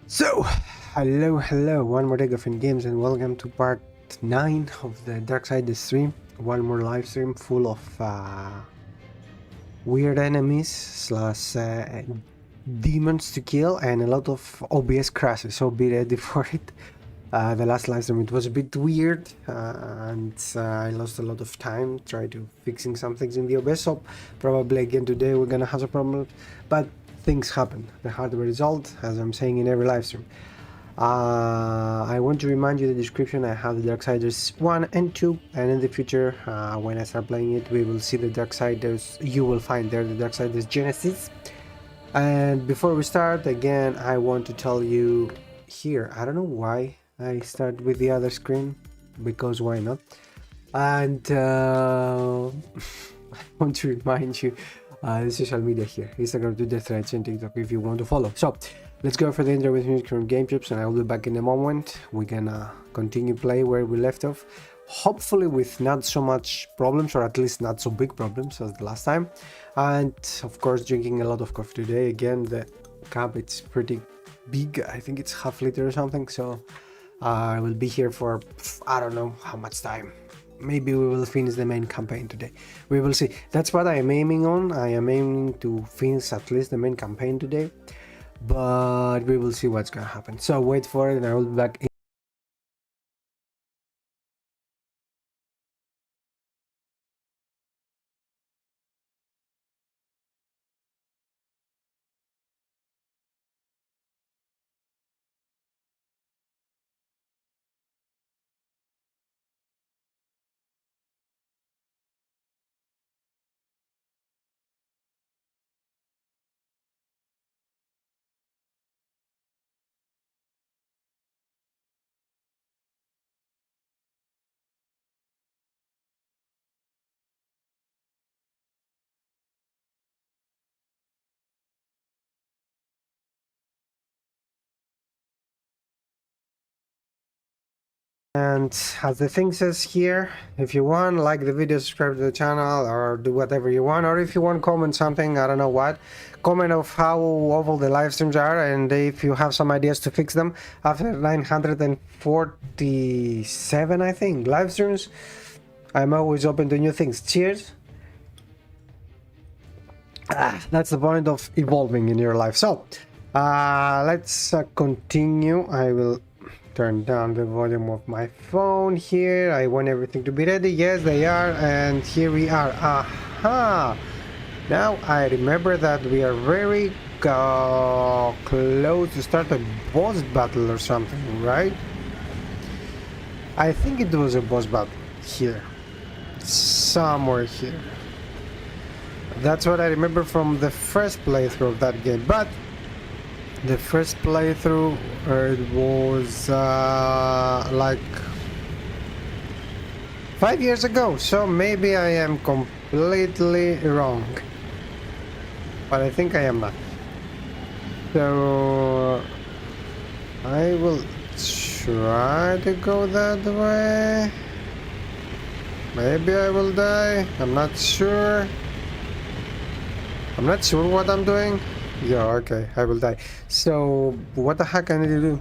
So, hello, one more day of in games, and welcome to part 9 of the Darksiders stream. One more live stream full of weird enemies slash demons to kill, and a lot of OBS crashes, so be ready for it. The last live stream, it was a bit weird, and I lost a lot of time trying to fixing some things in the OBS, so probably again today we're gonna have a problem, but things happen. The hardware result, as I'm saying in every live stream. I want to remind you the description. I have the Darksiders 1 and 2, and in the future when I start playing it we will see the Darksiders, you will find there the Darksiders Genesis. And before we start again, I want to tell you here, I don't know why I start with the other screen, because why not, and I want to remind you the social media here, Instagram, Twitter, Threads and TikTok if you want to follow. So let's go for the intro with music from Game Chips, and I will be back in a moment. We're gonna continue play where we left off, hopefully with not so much problems, or at least not so big problems as the last time. And of course drinking a lot of coffee today. Again, the cup, it's pretty big, I think it's half liter or something, so I will be here for I don't know how much time. Maybe we will finish the main campaign today. We will see. That's what I am aiming on. I am aiming to finish at least the main campaign today, but we will see what's gonna happen. So wait for it and I will be back in. And as the thing says here, if you want, like the video, subscribe to the channel, or do whatever you want, or if you want, comment something, I don't know what, comment of how awful the live streams are, and if you have some ideas to fix them. After 947, I think, live streams, I'm always open to new things. Cheers. That's the point of evolving in your life. So let's continue. I will turn down the volume of my phone here. I want everything to be ready. Yes, they are, and here we are. Aha! Now I remember that we are very close to start a boss battle or something, right? I think it was a boss battle here, somewhere here. That's what I remember from the first playthrough of that game, but the first playthrough it was like 5 years ago, so maybe I am completely wrong, but I think I am not. So I will try to go that way. Maybe I will die, I'm not sure. I'm not sure what I'm doing. Yeah, okay, I will die. So, what the heck I need to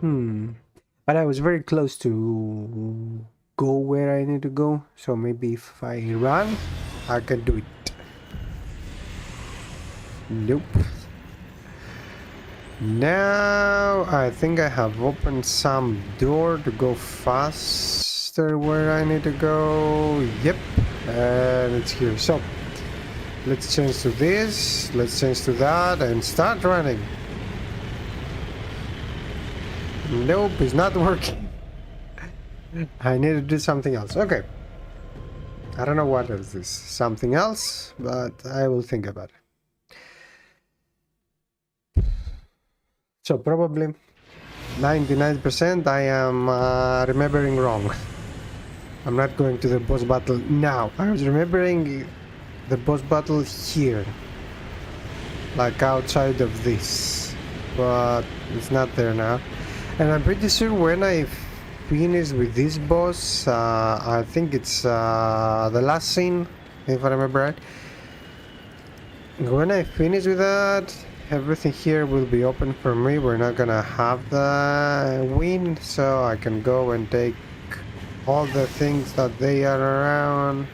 do? But I was very close to go where I need to go. So maybe if I run, I can do it. Nope. Now, I think I have opened some door to go faster where I need to go. Yep. And it's here. So let's change to this, let's change to that, and start running. Nope, it's not working. I need to do something else. Okay, I don't know what else is something else, but I will think about it. So probably 99% I am remembering wrong. I'm not going to the boss battle now. I was remembering the boss battle here, like outside of this, but it's not there now. And I'm pretty sure when I finish with this boss, I think it's the last scene, if I remember right, When I finish with that, everything here will be open for me. We're not gonna have the win, so I can go and take all the things that they are around.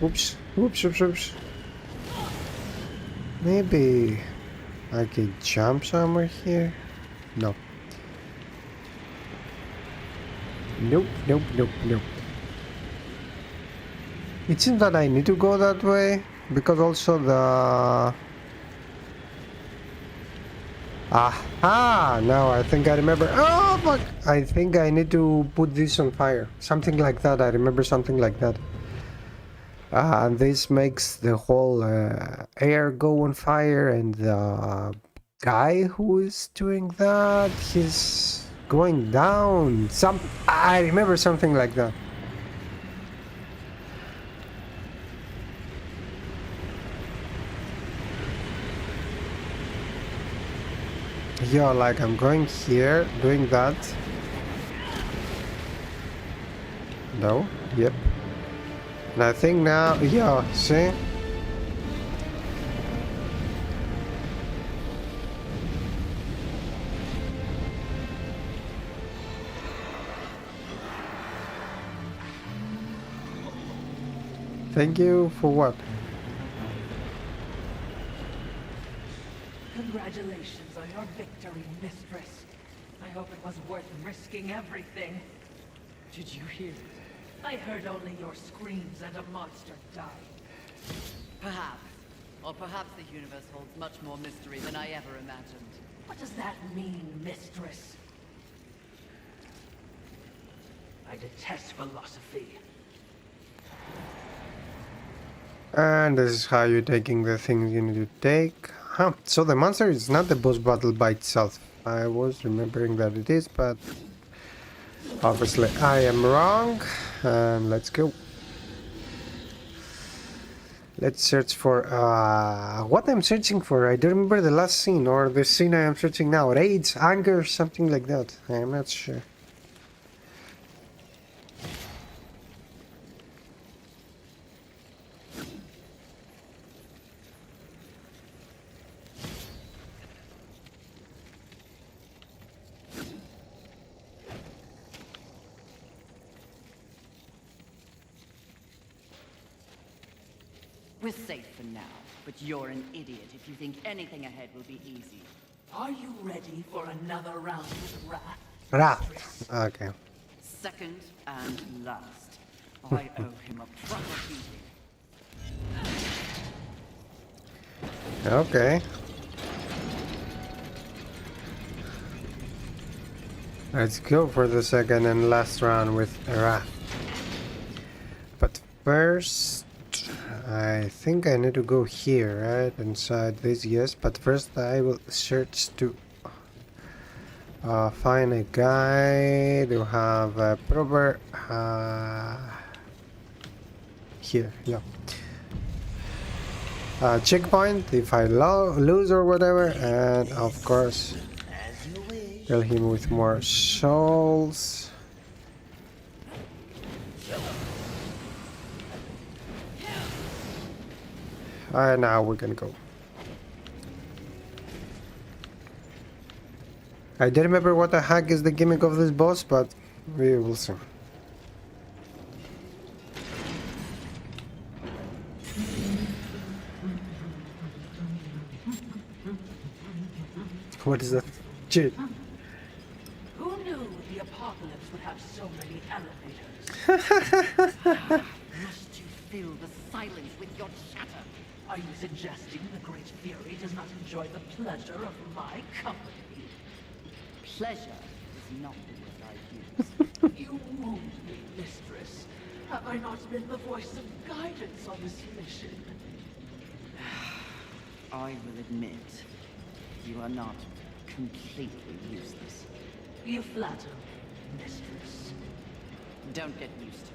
Oops, oops, oops, oops. Maybe I could jump somewhere here? No. Nope, nope, nope, nope. It seems that I need to go that way, because also the... Aha! Now I think I remember. Oh, fuck! I think I need to put this on fire. Something like that. I remember something like that. And this makes the whole air go on fire, and the guy who is doing that, he's going down. I remember something like that. Yeah, like I'm going here, doing that. No, yep. And I think now, yeah, see? Thank you for what? Congratulations on your victory, mistress. I hope it was worth risking everything. Did you hear it? I heard only your screams and a monster died. Perhaps. Or perhaps the universe holds much more mystery than I ever imagined. What does that mean, mistress? I detest philosophy. And this is how you're taking the things you need to take. Huh. So the monster is not the boss battle by itself. I was remembering that it is, but obviously I am wrong. And let's go. Let's search for what I'm searching for. I don't remember the last scene or the scene I am searching now. Rage, anger, something like that. I'm not sure. We're safe for now, but you're an idiot if you think anything ahead will be easy. Are you ready for another round with Wrath? Wrath. Okay. Second and last. I owe him a proper beating. Okay. Let's go for the second and last round with Wrath. But first, I think I need to go here, right? Inside this, yes. But first I will search to find a guy to have a proper... here, yeah. Checkpoint if I lose or whatever, and of course kill him with more souls. And now we're gonna go. I don't remember what the heck is the gimmick of this boss, but we will see. What is that? Shit. Who knew the apocalypse would have so many elevators? Must you fill the silence with your chatter? Are you suggesting the Great Fury does not enjoy the pleasure of my company? Pleasure is not the word I use. You wound me, mistress. Have I not been the voice of guidance on this mission? I will admit, you are not completely useless. You flatter me, mistress. Don't get used to it.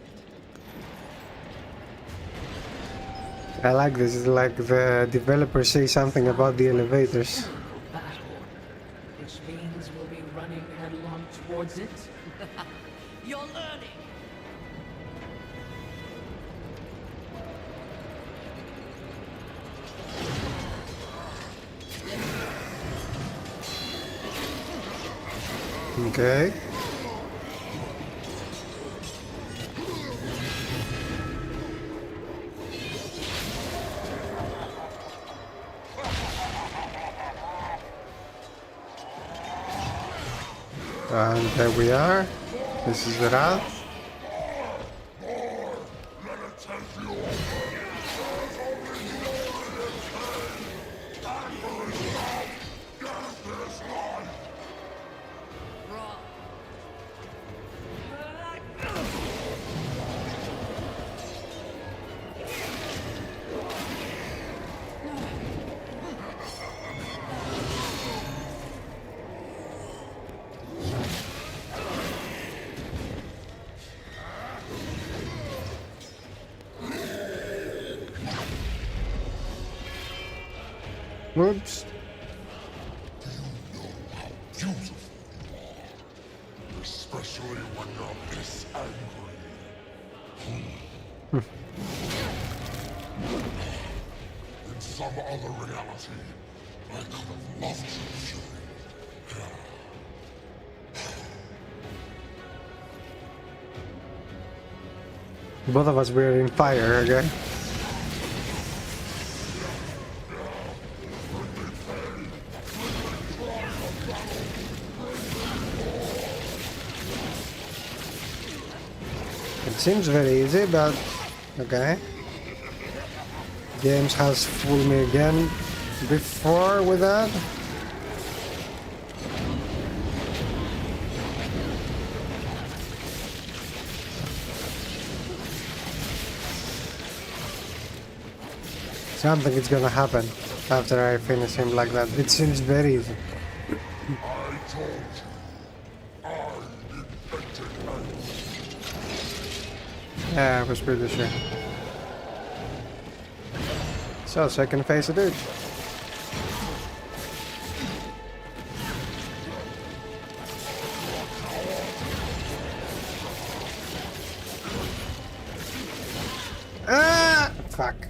I like this. It's like the developers say something about the elevators. Battle, which means we'll be running headlong towards it. You're learning. Okay. And there we are. This is the route. Whoops. Beautiful you are, especially when you're this angry. In some other reality, I could have loved you, Fury. Both of us were in fire, okay? It seems very easy, but okay. Games has fooled me again before with that. Something is gonna happen after I finish him like that. It seems very easy. I told you, I invented anger. Yeah, I was pretty sure. So, second phase it is. Ah! Fuck.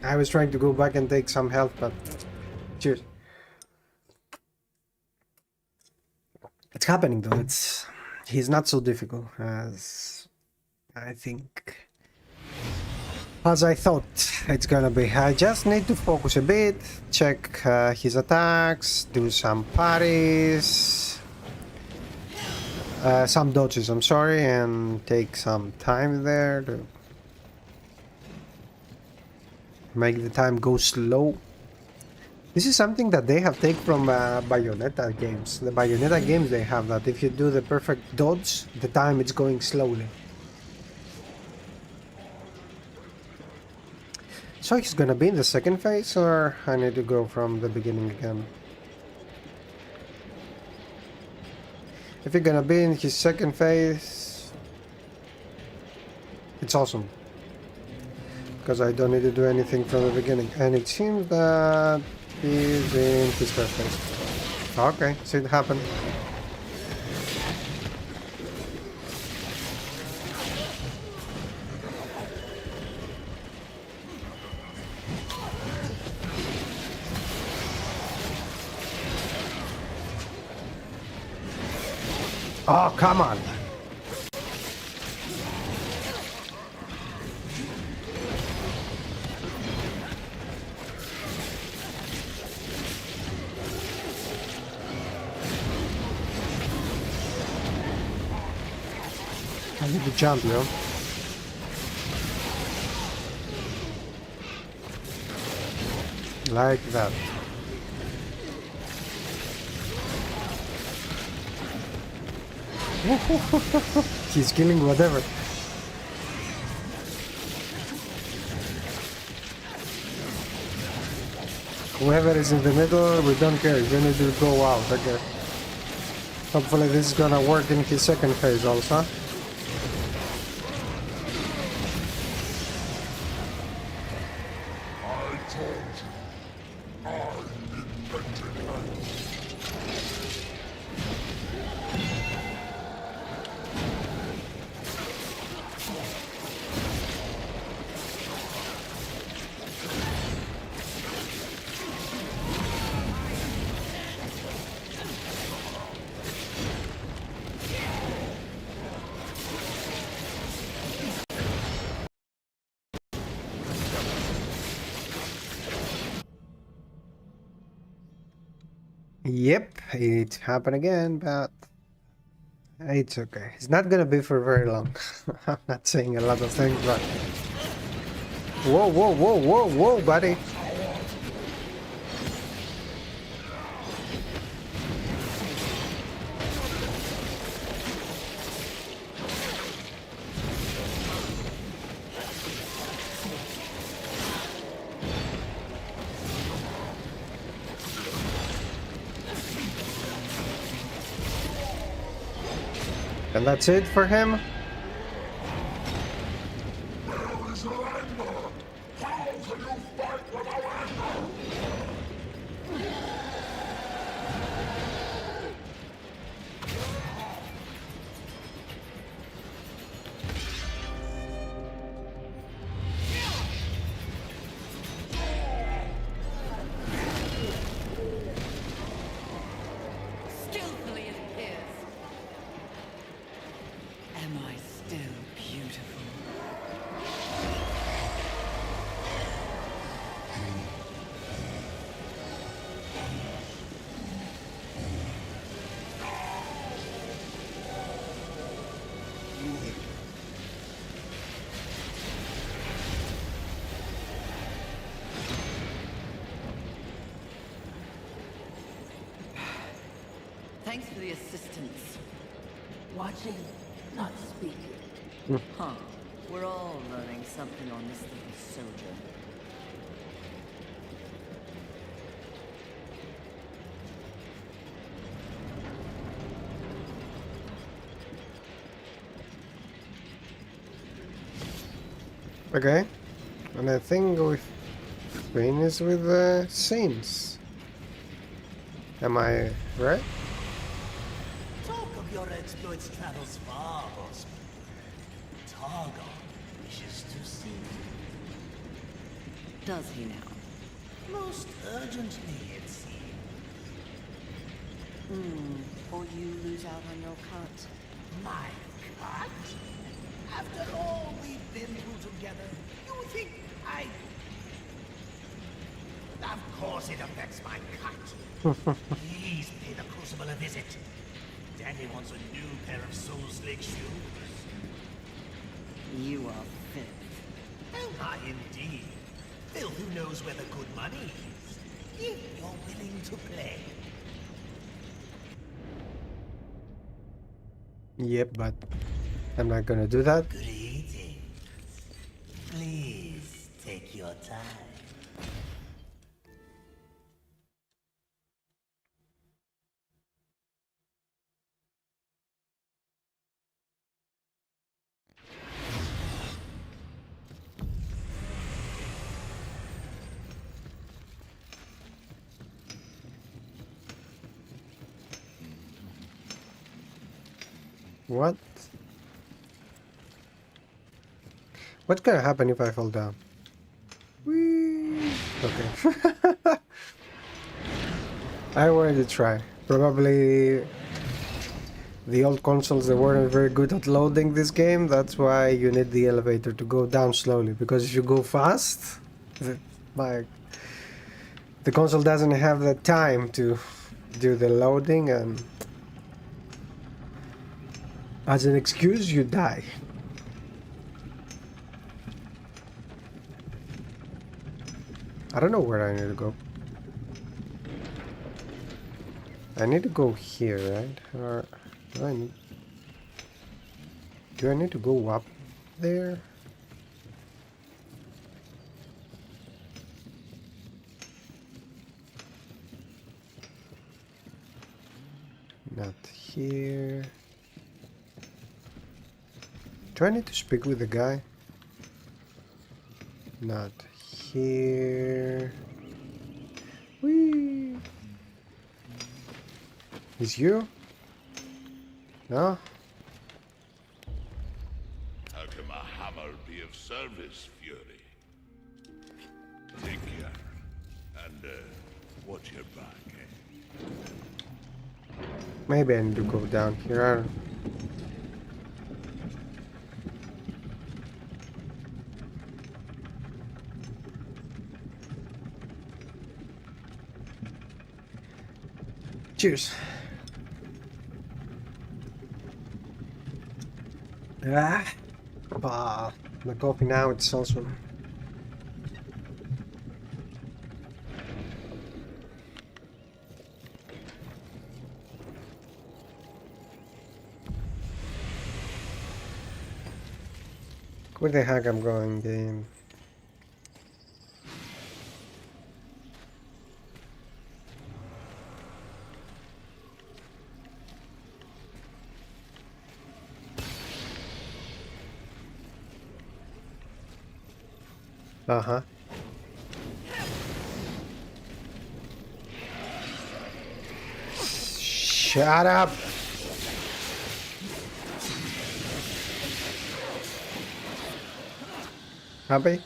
I was trying to go back and take some health, but... Cheers. It's happening though, he's not so difficult as I think, as I thought it's gonna be. I just need to focus a bit, check his attacks, do some parries, some dodges, I'm sorry, and take some time there to make the time go slow. This is something that they have taken from Bayonetta games. The Bayonetta games, they have that. If you do the perfect dodge, the time it's going slowly. So he's gonna be in the second phase, or I need to go from the beginning again? If you're gonna be in his second phase, it's awesome. Because I don't need to do anything from the beginning. And it seems that he's in his first phase. Okay, see it happen. Oh, come on. I need to jump, yo. Like that. He's killing whatever. Whoever is in the middle, we don't care. You need to go out, okay. Hopefully this is gonna work in his second phase also. Yep, it happened again, but it's okay. It's not gonna be for very long. I'm not saying a lot of things, but... Whoa, whoa, whoa, whoa, whoa, buddy. And that's it for him? Where is your anger? How can you fight without anger? Skillfully it appears. Am I still beautiful? Thanks for the assistance. Watching, not speaking. Huh. We're all learning something on this little sojourn. Okay. And I think we finish with the scenes. Am I right? Talk of your exploits travels far, boss. Targon wishes to see you. Does he now? Most urgently, it seems. Or you lose out on your cut? My cut? After all we've been through together, you think I... Of course it affects my cut. Please pay the Crucible a visit. Daddy wants a new pair of Soul Slick shoes. You are filth. Am I indeed? Phil, who knows where the good money is? If you're willing to play. Yep, but I'm not gonna do that. Greetings. Please take your time. What? What's gonna happen if I fall down? Whee! Okay. I wanted to try. Probably the old consoles, they weren't very good at loading this game. That's why you need the elevator to go down slowly. Because if you go fast, like the console doesn't have the time to do the loading, and as an excuse, you die. I don't know where I need to go. I need to go here, right? Or do I need to go up there? Not here. Do I need to speak with the guy? Not here. Whee! Is you? No? How can my hammer be of service, Fury? Take care. And, watch your back, eh? Maybe I need to go down here. I don't... Cheers. Ah, the coffee now, it's also... Where the heck I'm going, game? Uh-huh. Shut up! Happy?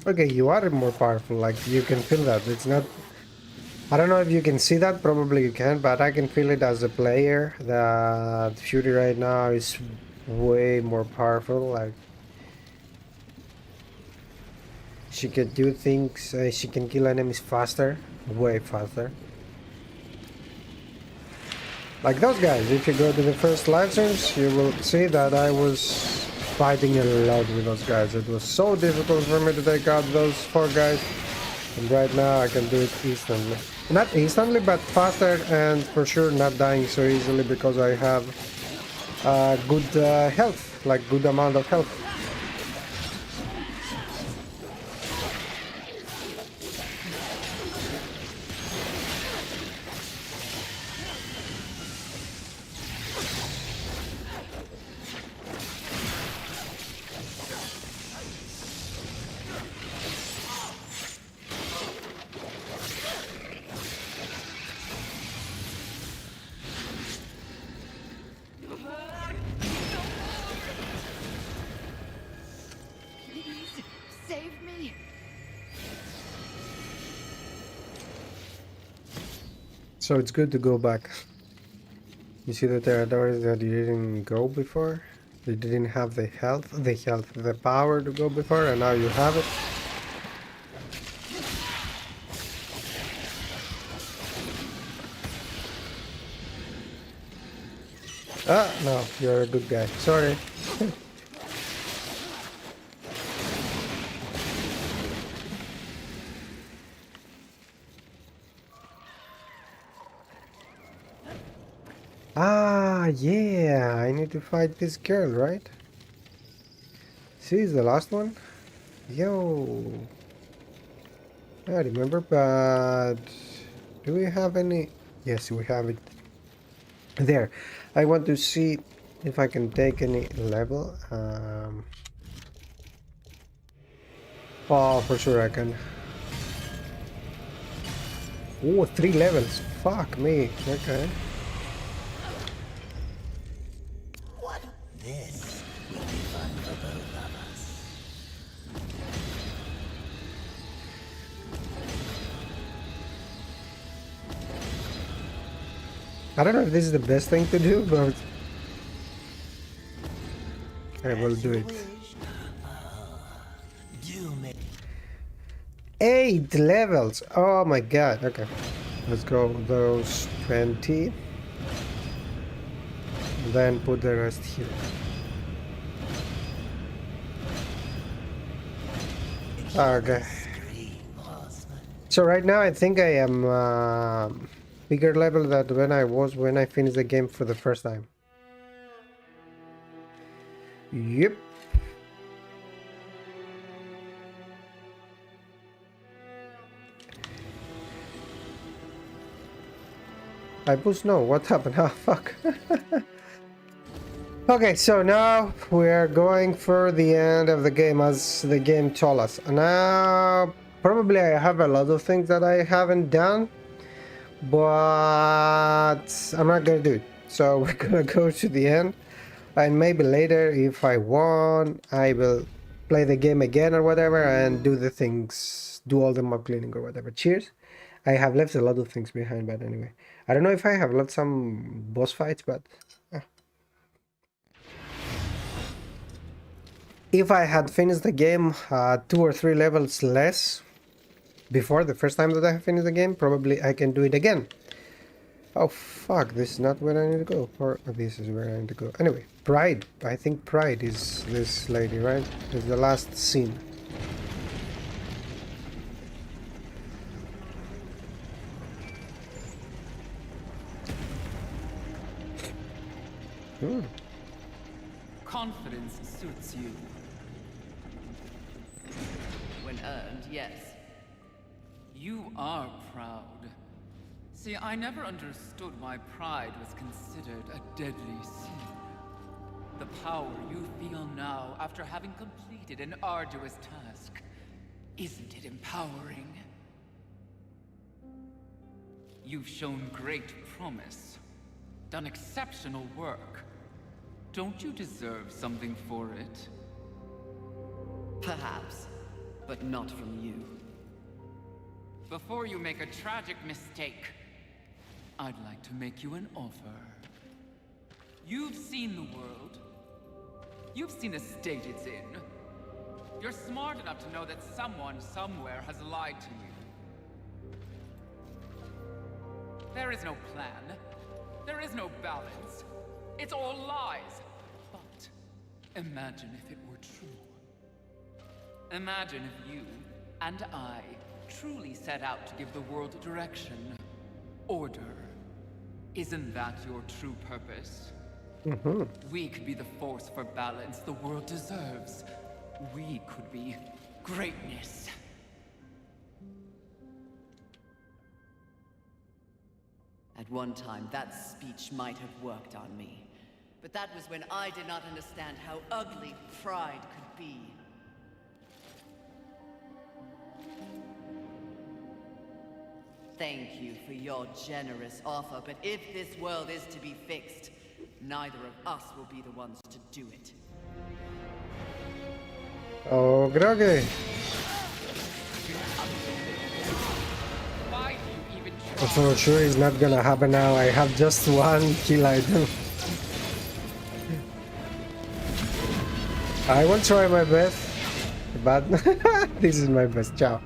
Okay, you are more powerful, like you can feel that. It's not... I don't know if you can see that, probably you can, but I can feel it as a player that Fury right now is way more powerful, like she can do things, she can kill enemies faster, way faster. Like those guys, if you go to the first live streams, you will see that I was fighting a lot with those guys. It was so difficult for me to take out those 4 guys. And right now I can do it instantly. Not instantly, but faster, and for sure not dying so easily because I have good health, like good amount of health. Save me! So it's good to go back. You see the territories that you didn't go before? You didn't have the power to go before, and now you have it. Ah, no, you're a good guy. Sorry. Ah, yeah, I need to fight this girl, right? She's the last one? Yo. I remember, but do we have any? Yes, we have it. There. I want to see if I can take any level. Oh, for sure I can. Oh, 3 levels. Fuck me. Okay. This will be fun for both of us. I don't know if this is the best thing to do, but I will do it. Do make 8 levels. Oh my god. Okay. Let's go those 20. Then put the rest here. Okay. So right now I think I am bigger level than when I finished the game for the first time. Yep. I push no. What happened? Ah, fuck. Okay, so now we're going for the end of the game as the game told us. Now, probably I have a lot of things that I haven't done, but I'm not gonna do it. So we're gonna go to the end, and maybe later, if I want, I will play the game again or whatever and do the things, do all the mob cleaning or whatever. Cheers. I have left a lot of things behind, but anyway. I don't know if I have left some boss fights, but... If I had finished the game 2 or 3 levels less before the first time that I have finished the game, probably I can do it again. Oh fuck, this is not where I need to go. Or this is where I need to go. Anyway, Pride. I think Pride is this lady, right? It's the last scene. Confidence suits you. When earned, yes. You are proud. See, I never understood why pride was considered a deadly sin. The power you feel now after having completed an arduous task, isn't it empowering? You've shown great promise, done exceptional work. Don't you deserve something for it? Perhaps, but not from you. Before you make a tragic mistake, I'd like to make you an offer. You've seen the world. You've seen the state it's in. You're smart enough to know that someone somewhere has lied to you. There is no plan. There is no balance. It's all lies. But imagine if it were true. Imagine if you and I truly set out to give the world direction, order. Isn't that your true purpose? We could be the force for balance the world deserves. We could be greatness. At one time, that speech might have worked on me. But that was when I did not understand how ugly pride could be. Thank you for your generous offer, but if this world is to be fixed, neither of us will be the ones to do it. Oh, okay. Why do you even try? For sure it's not gonna happen now. I have just one kill item. I will try my best, but this is my best. Ciao.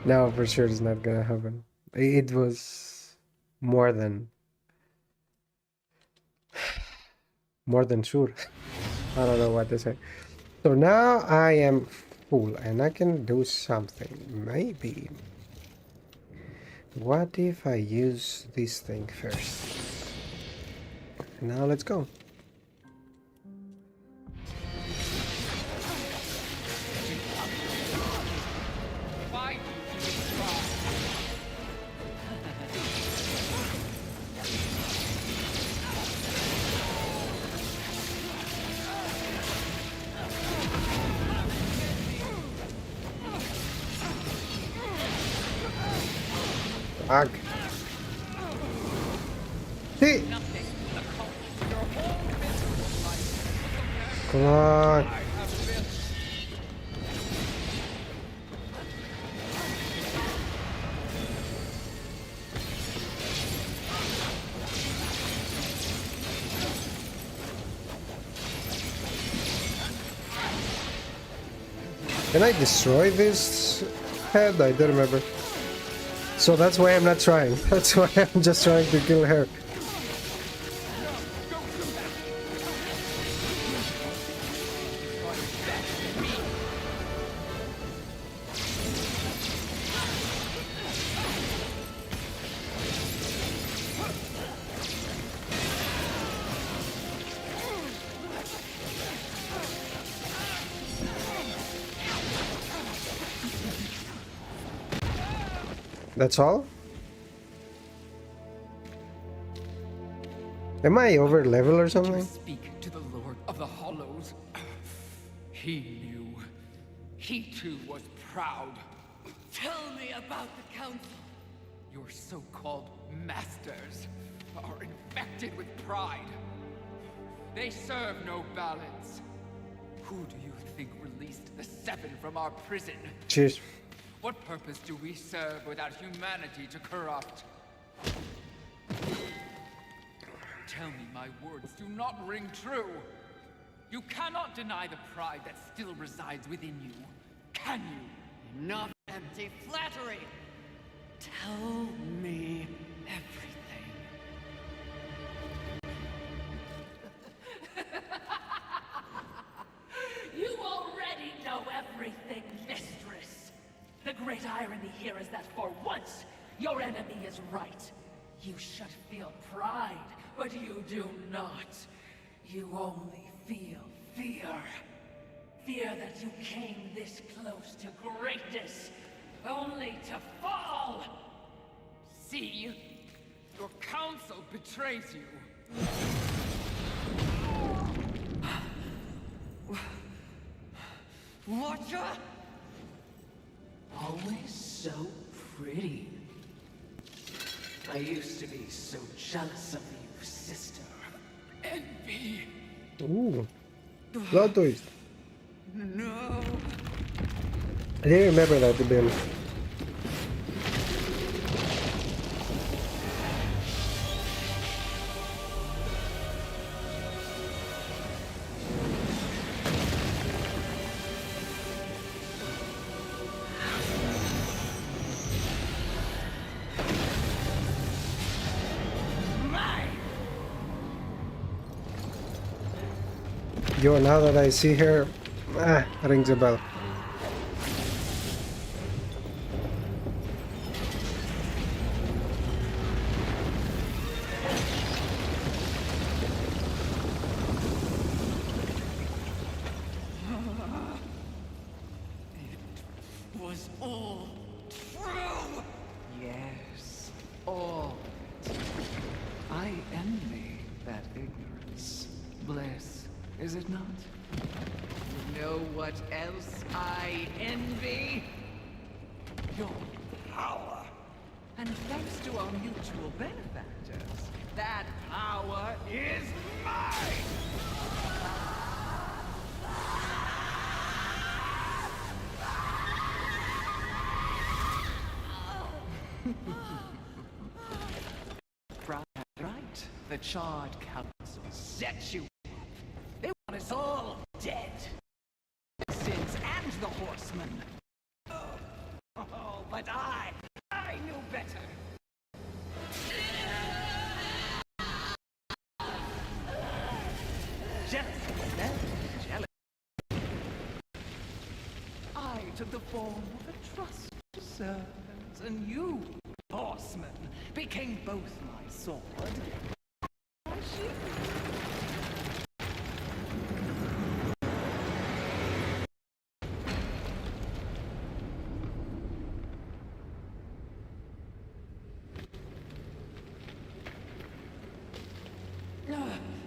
No, for sure it's not gonna happen. It was more than sure. I don't know what to say. So now I am full and I can do something. Maybe. What if I use this thing first? Now let's go. Why do you even try? Fuck. See? Nothing. Your whole business life. Come on. I have been. Can I destroy this head? I don't remember. So that's why I'm not trying. That's why I'm just trying to kill her. That's all? Am I over level or You something? speak to the Lord of the Hollows. He knew. He too was proud. Tell me about the Council. Your so-called masters are infected with pride. They serve no balance. Who do you think released the Seven from our prison? Cheers. What purpose do we serve without humanity to corrupt? Tell me my words do not ring true. You cannot deny the pride that still resides within you, can you? Enough empty flattery! Tell me everything. You already know everything, mistress. The great irony here is that for once, your enemy is right. You should feel pride, but you do not. You only feel fear. Fear that you came this close to greatness, only to fall! See? Your counsel betrays you. Watcher? Always so pretty. I used to be so jealous of you, sister. Envy. Ooh. Plot twist. No. I didn't remember that, to be honest. Yo, now that I see her, rings a bell. Was all true! Yes, all. I envy that ignorance. Bliss, is it not? You know what else I envy? Your Power. And thanks to our mutual benefactors, that power is mine! right. The Charred Council. Set you up. They want us all dead. The Sins and the Horsemen. Oh, but I knew better. Jealousy, then. Jealousy. I took the form of a trusted servant, and you, Horseman, became both my sword and my shield.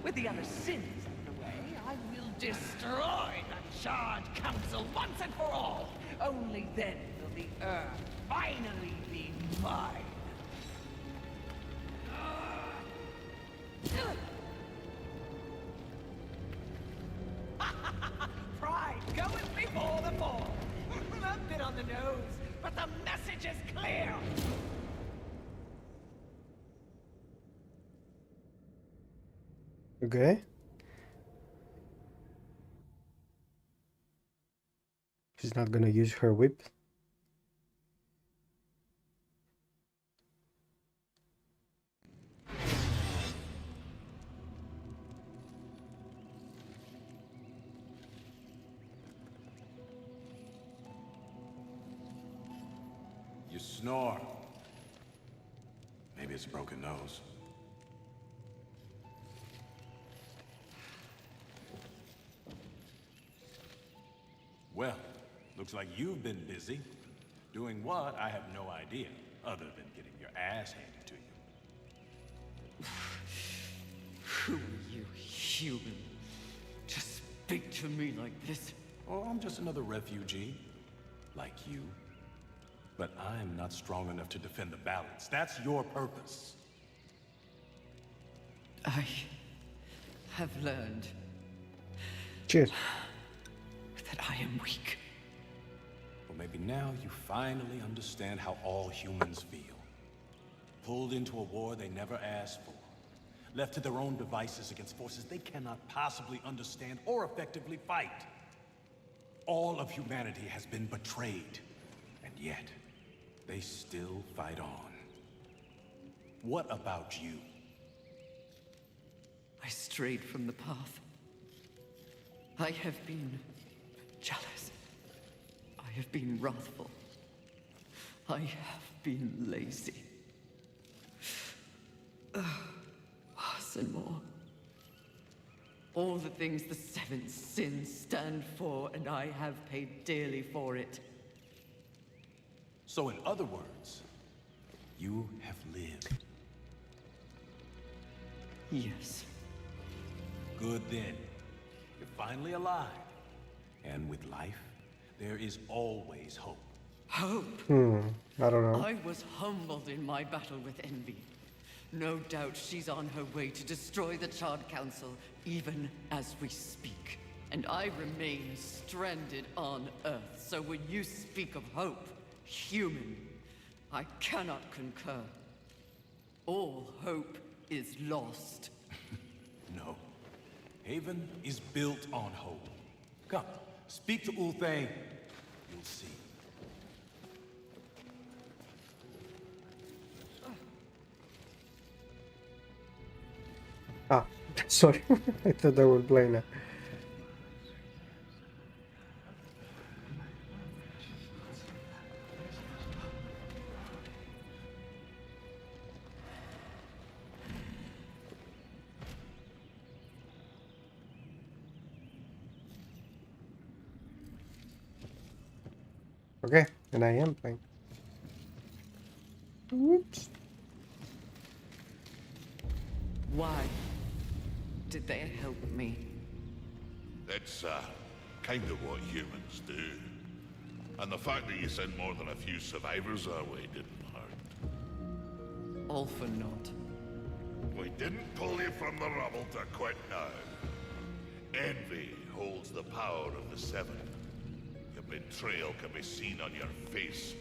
With the other sins out of the way, I will destroy the Charred Council once and for all. Only then will the Earth finally be mine. Pride goeth before the fall. A bit on the nose, but the message is clear. Okay. She's not gonna use her whip. You snore. Maybe it's a broken nose. Well, looks like you've been busy. Doing what, I have no idea, other than getting your ass handed to you. Who are you, human, to speak to me like this? Oh, I'm just another refugee, like you. But I'm not strong enough to defend the balance. That's your purpose. I have learned. Cheers. I am weak. Well, maybe now you finally understand how all humans feel. Pulled into a war they never asked for. Left to their own devices against forces they cannot possibly understand or effectively fight. All of humanity has been betrayed, and yet they still fight on. What about you? I strayed from the path. I have been jealous. I have been wrathful. I have been lazy. Worse and more. All the things the seven sins stand for, and I have paid dearly for it. So in other words, you have lived. Yes. Good then. You're finally alive. And with life, there is always hope. Hope. I don't know. I was humbled in my battle with envy. No doubt she's on her way to destroy the Charred Council, even as we speak. And I remain stranded on Earth, so when you speak of hope, human, I cannot concur. All hope is lost. No. Haven is built on hope. Come, speak to Ulthane. You'll see. Ah, sorry. I thought I would play now. Okay, and I am playing. Whoops. Why did they help me? That's, kind of what humans do. And the fact that you sent more than a few survivors our way didn't hurt. All for naught. We didn't pull you from the rubble to quit now. Envy holds the power of the Seven. Your betrayal can be seen on your face.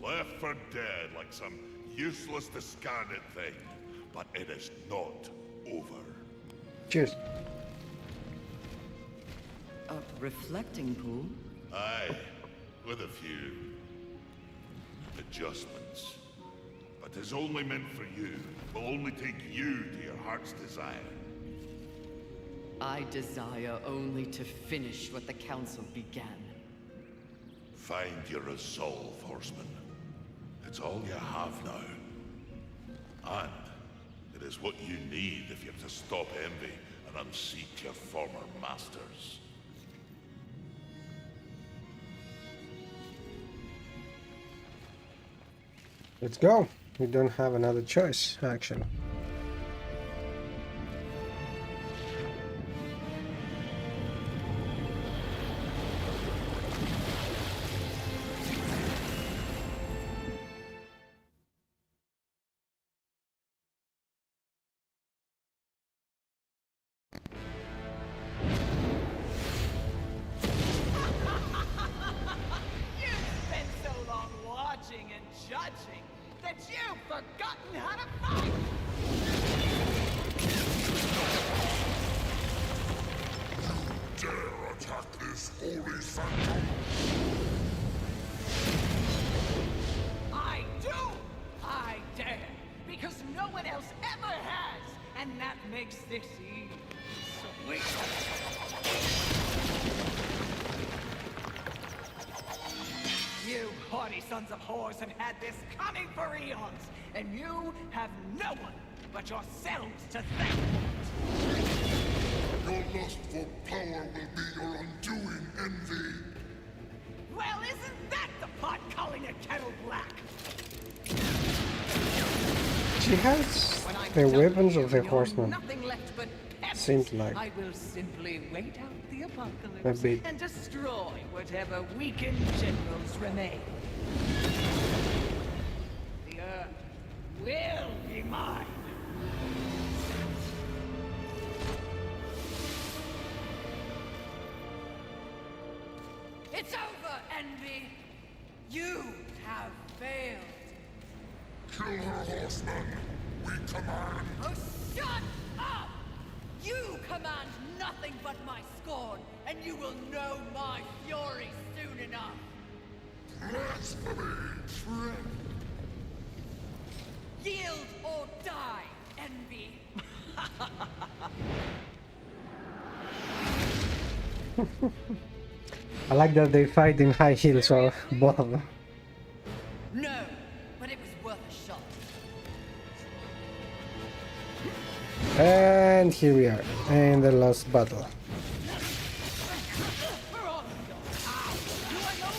Left for dead like some useless, discarded thing. But it is not over. Cheers. A reflecting pool? Aye, with a few adjustments. But it's only meant for you. Will only take you to your heart's desire. I desire only to finish what the Council began. Find your resolve, Horseman. It's all you have now. And it is what you need if you're to stop envy and unseat your former masters. Let's go. We don't have another choice, actually. You've spent so long watching and judging that you've forgotten how to fight! Dare attack this holy phantom? I do! I dare! Because no one else ever has! And that makes this easy. Sweet! You haughty sons of whores have had this coming for eons, and you have no one but yourselves to thank for it. Your lust for power will be your undoing, Envy. Well, isn't that the pot calling a kettle black? She has When I'm the done weapons with of the you, you're horseman. nothing left but pebbles. Seems like. I will simply wait out the A apocalypse bit. and destroy whatever weakened generals remain. The Earth will be mine. It's over, Envy. You have failed. Kill her, horseman! We command! Oh, shut up! You command nothing but my scorn, and you will know my fury soon enough. Blasphemy! Yield or die, Envy. I like that they fight in high heels, so both of them. No, but it was worth a shot. And here we are, in the last battle. For all of your power, you are no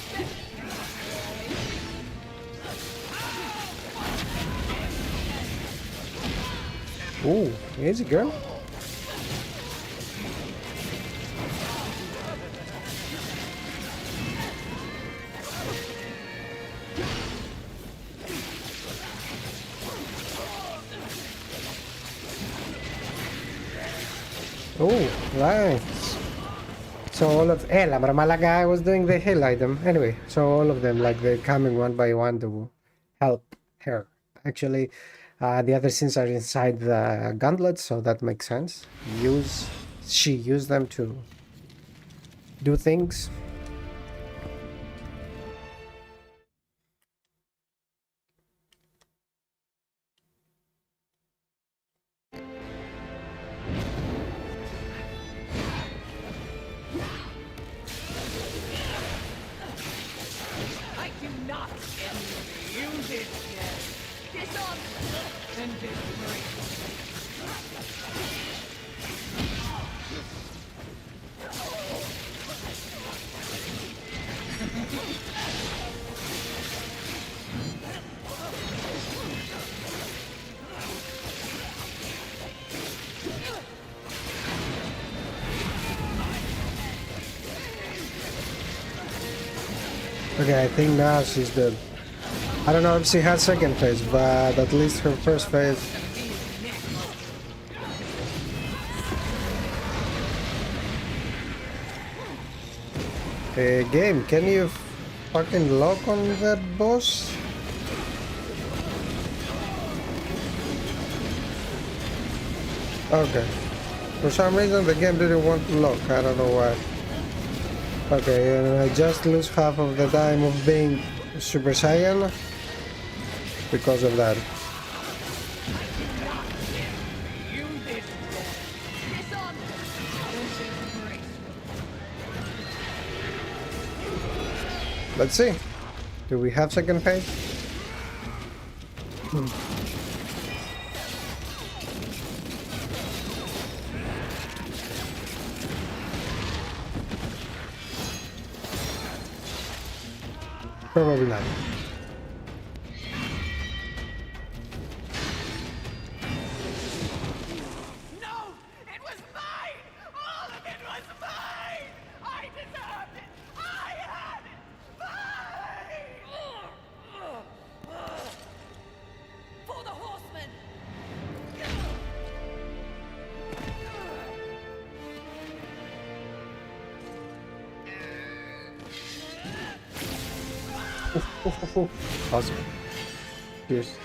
better. Ooh, easy girl. Oh, nice. So all of la Bramala guy was doing the hill item. Anyway, so all of them, like, they're coming one by one to help her. Actually, the other sins are inside the gauntlet, so that makes sense. She used them to do things. I do not envy you this yet. Dishonor and disgrace. Okay, I think now she's dead. I don't know if she has second phase, but at least her first phase. Hey, game, can you fucking lock on that boss? Okay. For some reason the game didn't want to lock, I don't know why. Okay, and I just lose half of the time of being Super Saiyan because of that. You this yet. Dishonor and disgrace. Let's see. Do we have second phase? Probably not. No! It was mine! All of it was mine! I deserved it! I had it! Mine! For the horsemen! Awesome. Cheers.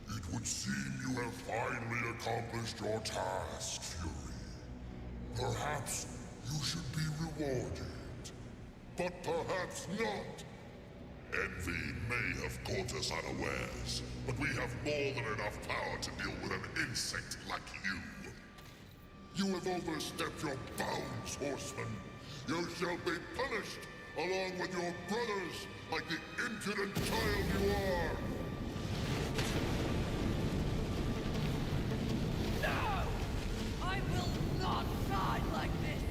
It would seem you have finally accomplished your task, Fury. Perhaps you should be rewarded. But perhaps not. Envy may have caught us unawares, but we have more than enough power to deal with an insect like you. You have overstepped your bounds, horseman. You shall be punished, along with your brothers, like the impudent child you are! No! I will not die like this!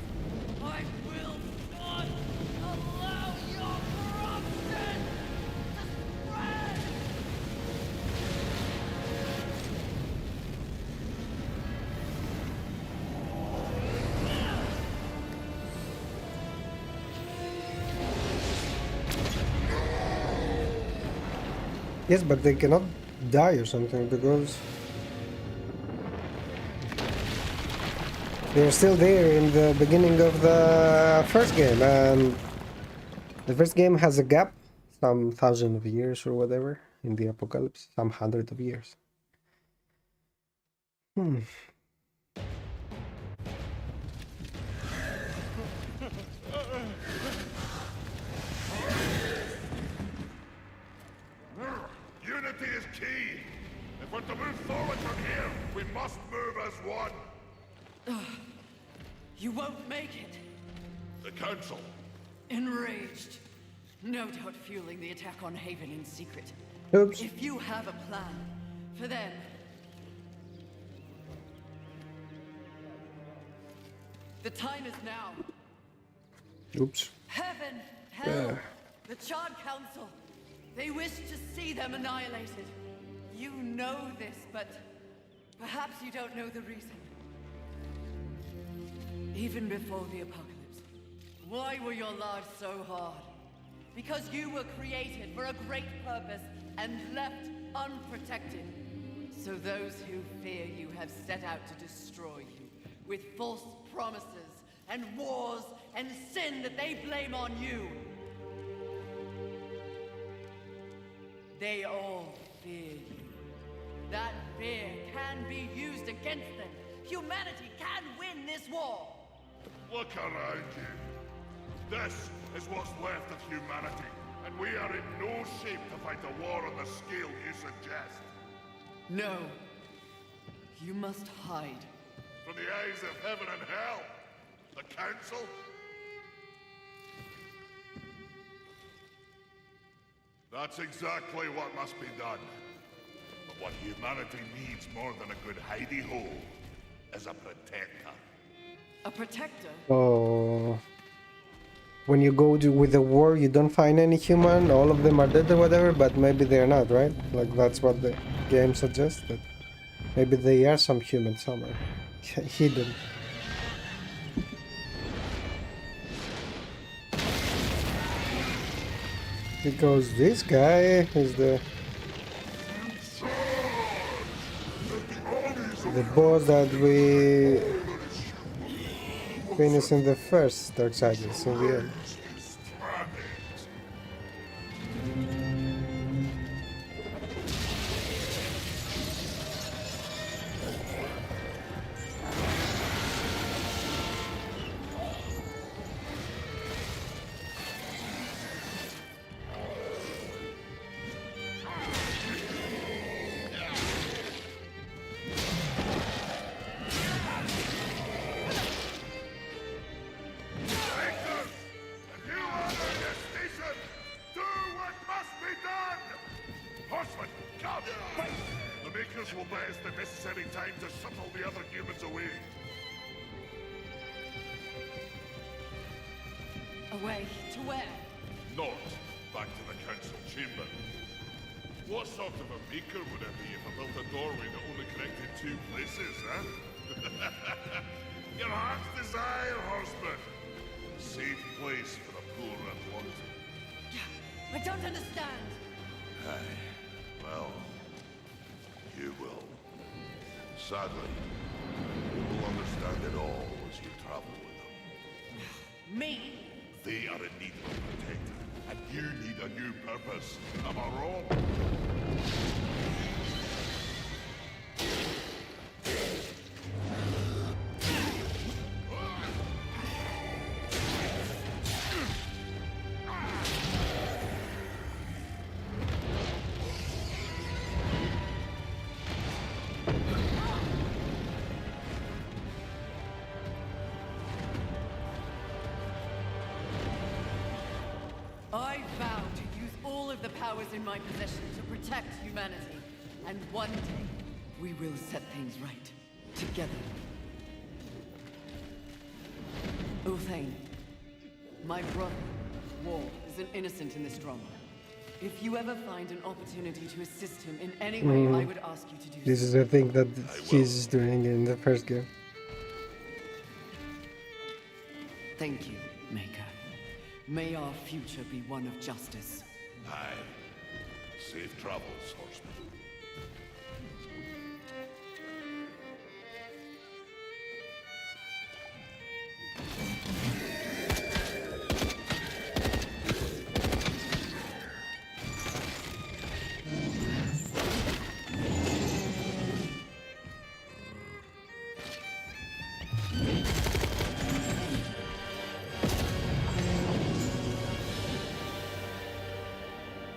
I will not allow your corruption to spread! Yes, but they cannot die or something because they're still there in the beginning of the first game, and the first game has a gap, some thousand of years or whatever, in the apocalypse, some hundred of years. Unity is key! If we're to move forward from here, we must move as one! You won't make it. The Council, Enraged. No doubt fueling the attack on Haven in secret. Oops. If you have a plan for them, the time is now. Oops. Heaven, hell, the Charred Council. They wish to see them annihilated. You know this, but perhaps you don't know the reason. Even before the apocalypse, why were your lives so hard? Because you were created for a great purpose and left unprotected. So those who fear you have set out to destroy you with false promises and wars and sin that they blame on you. They all fear you. That fear can be used against them. Humanity can win this war. look around you. This is what's left of humanity, and we are in no shape to fight a war on the scale you suggest. No. You must hide. From the eyes of heaven and hell? The Council? That's exactly what must be done. But what humanity needs more than a good hidey-hole is a protector. A protector? Oh. When you go with the war, you don't find any human, all of them are dead or whatever, but maybe they're not, right? Like, that's what the game suggests, that maybe they are some human somewhere, hidden. Because this guy is the boss that we finished in the first Darksiders in the end. Will buy us the necessary time to shuttle the other humans away. Away to where? North, back to the council chamber. What sort of a maker would it be if I built a doorway that only connected two places, huh? Your heart's desire, horseman. A safe place for the poor and wanted. I don't understand. Aye, well... you will. Sadly, you will understand it all as you travel with them. Me? They are in need of a protector, and you need a new purpose. Am I wrong? of the powers in my possession to protect humanity. And one day, we will set things right. Together. Uthane, my brother, War, is an innocent in this drama. If you ever find an opportunity to assist him in any way, I would ask you to do This so. is the thing that he's doing in the first game. Thank you, Maker. May our future be one of justice. Aye. Safe travels, horseman.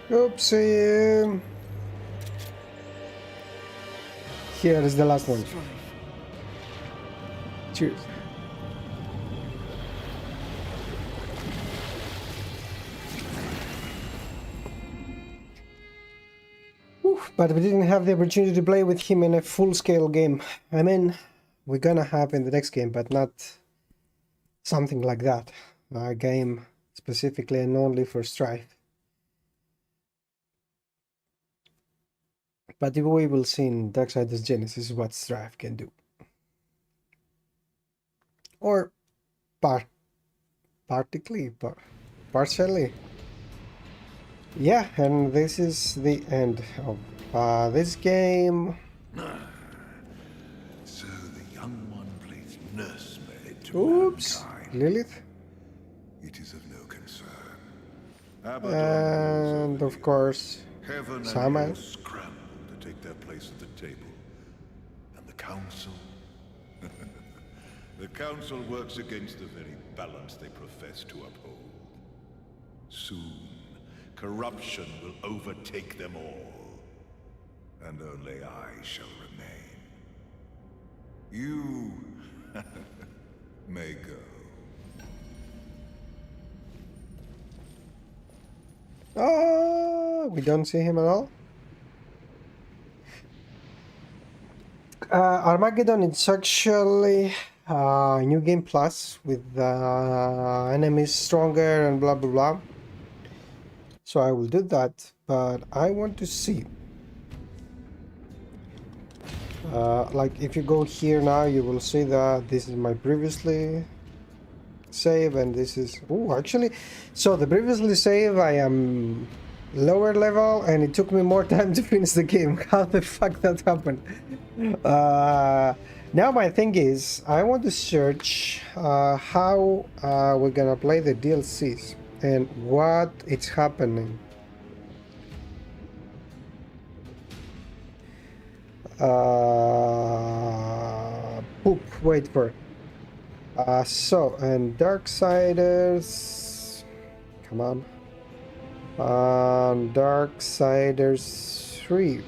Oopsie. Here is the last one. Strive. Cheers. But we didn't have the opportunity to play with him in a full-scale game. I mean, we're gonna have in the next game, but not something like that. A game specifically and only for Strife. But we will see in Darksiders Genesis what Strife can do. Or partially. Yeah, and this is the end of this game. So the young one plays nursemaid to Oops, mankind. Lilith. It is of no concern. And of course, Heaven and Sama. hell scramble to take their place at the table. And the council? The council works against the very balance they profess to uphold. Soon, corruption will overtake them all. And only I shall remain. You may go. Oh, we don't see him at all. Armageddon, it's actually New Game Plus with enemies stronger and blah blah blah. So I will do that, but I want to see. Like if you go here now, you will see that this is my previously save, and this is actually, so the previously save I am lower level, and it took me more time to finish the game. How the fuck that happened? Now my thing is, I want to search how we're gonna play the DLCs and what it's happening. Wait for it. So, and Darksiders, come on. Darksiders 3,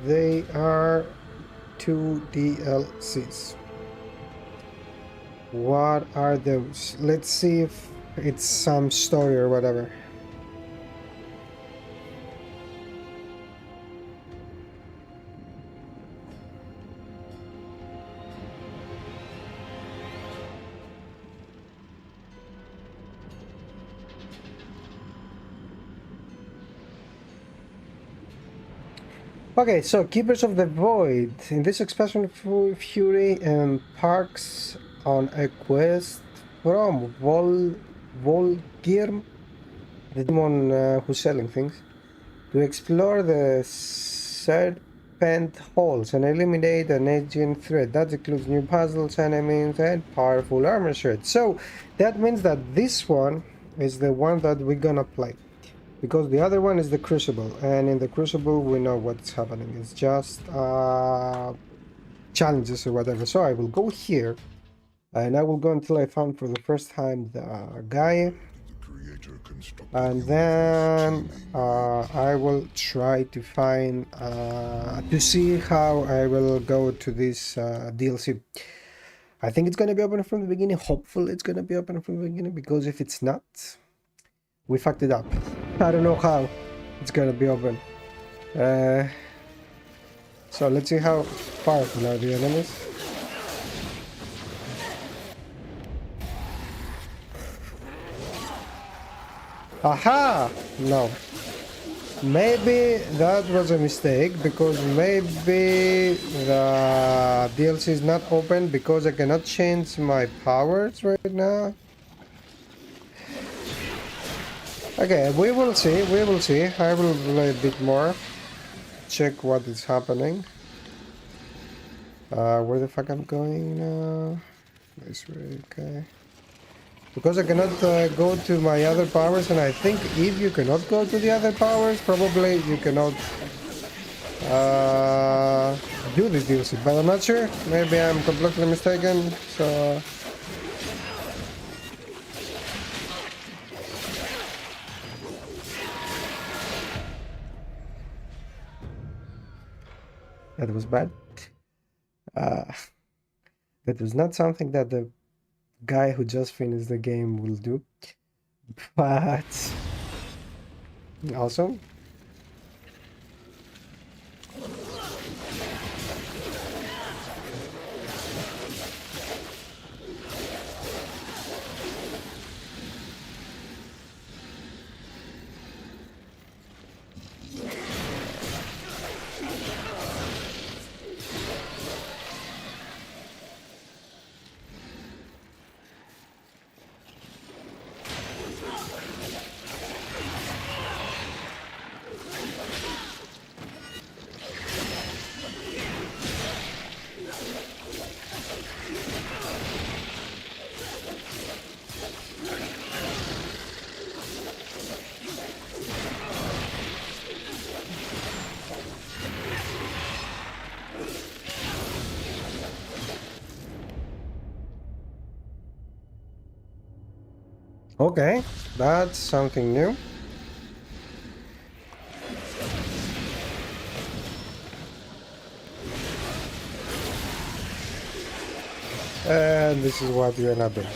they are 2 DLCs. What are those? Let's see if it's some story or whatever. Okay, so Keepers of the Void. In this expansion, Fury embarks on a quest from Volgirm, the demon who's selling things, to explore the Serpent Halls and eliminate an agent threat. That includes new puzzles, enemies, and powerful armor shards. So that means that this one is the one that we're gonna play, because the other one is the Crucible, and in the Crucible we know what's happening. It's just challenges or whatever. So I will go here, and I will go until I found for the first time the guy, and then I will try to find to see how I will go to this DLC. I think it's gonna be open from the beginning. Hopefully it's gonna be open from the beginning, because if it's not, we fucked it up. I don't know how. it's gonna be open. So let's see how powerful are the enemies. Aha! No. Maybe that was a mistake, because maybe the DLC is not open because I cannot change my powers right now. Okay, we will see, we will see. I will play a bit more. Check what is happening. Where the fuck I'm going now? This way, okay. Because I cannot go to my other powers, and I think if you cannot go to the other powers, probably you cannot do this DLC, but I'm not sure. Maybe I'm completely mistaken, so... That was bad. That was not something that the guy who just finished the game will do, but awesome. Okay, that's something new. And this is what you end up doing.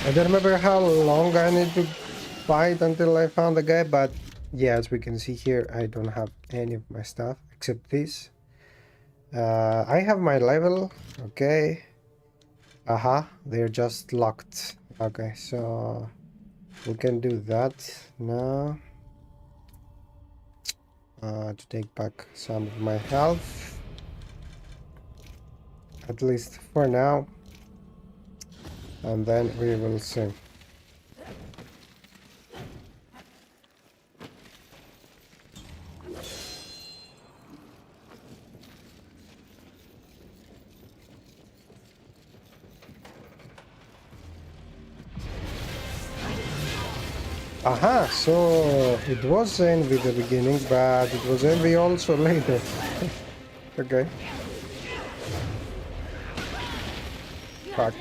I don't remember how long I need to fight until I found the guy, but yeah, as we can see here, I don't have any of my stuff except this. I have my level, okay. Aha, they're just locked. Okay, so we can do that now. To take back some of my health, at least for now, and then we will see. Aha, so it was envy at the beginning, but it was envy also later. Okay. Fuck.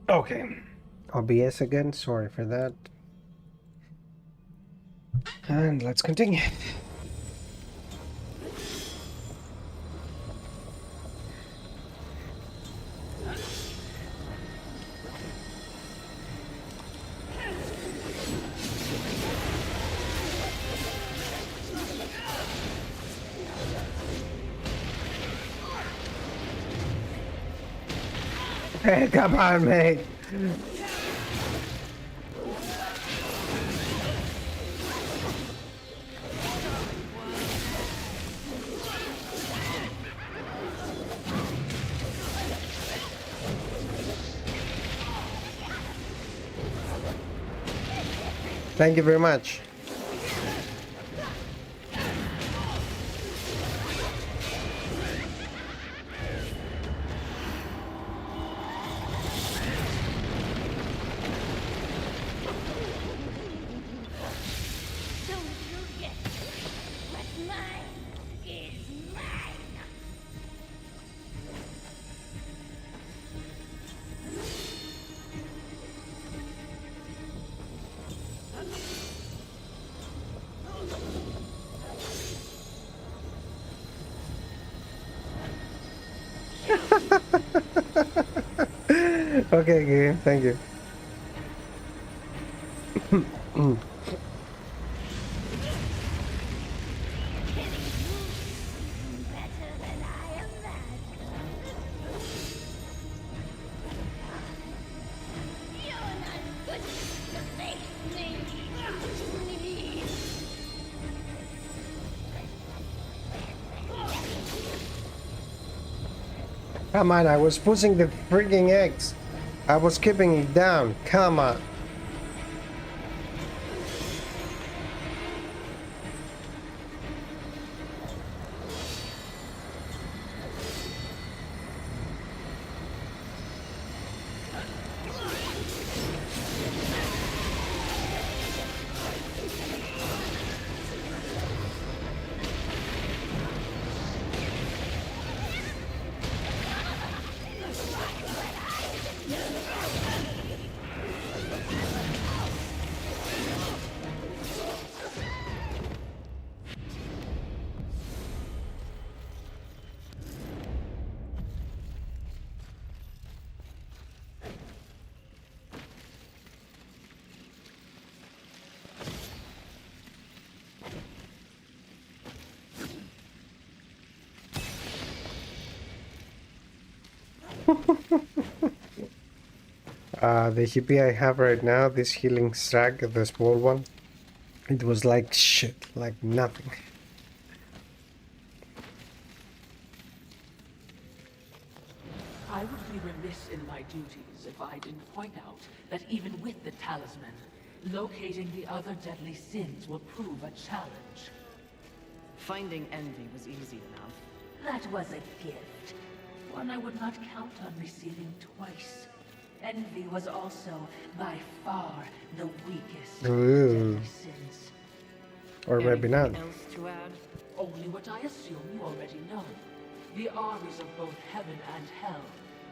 Okay. OBS again, sorry for that. And let's continue. Hey, come on, mate. Thank you very much. Okay, game. Thank you. Come on, I was pushing the freaking X. I was keeping it down. Come on. The HP I have right now, this healing stack, the small one, it was like shit, like nothing. I would be remiss in my duties if I didn't point out that even with the talisman, locating the other deadly sins will prove a challenge. Finding envy was easy enough. That was a gift. One I would not count on receiving twice. Envy was also, by far, the weakest of the Ooh. deadly sins. Or maybe not. Anything else to add? Only what I assume you already know. The armies of both heaven and hell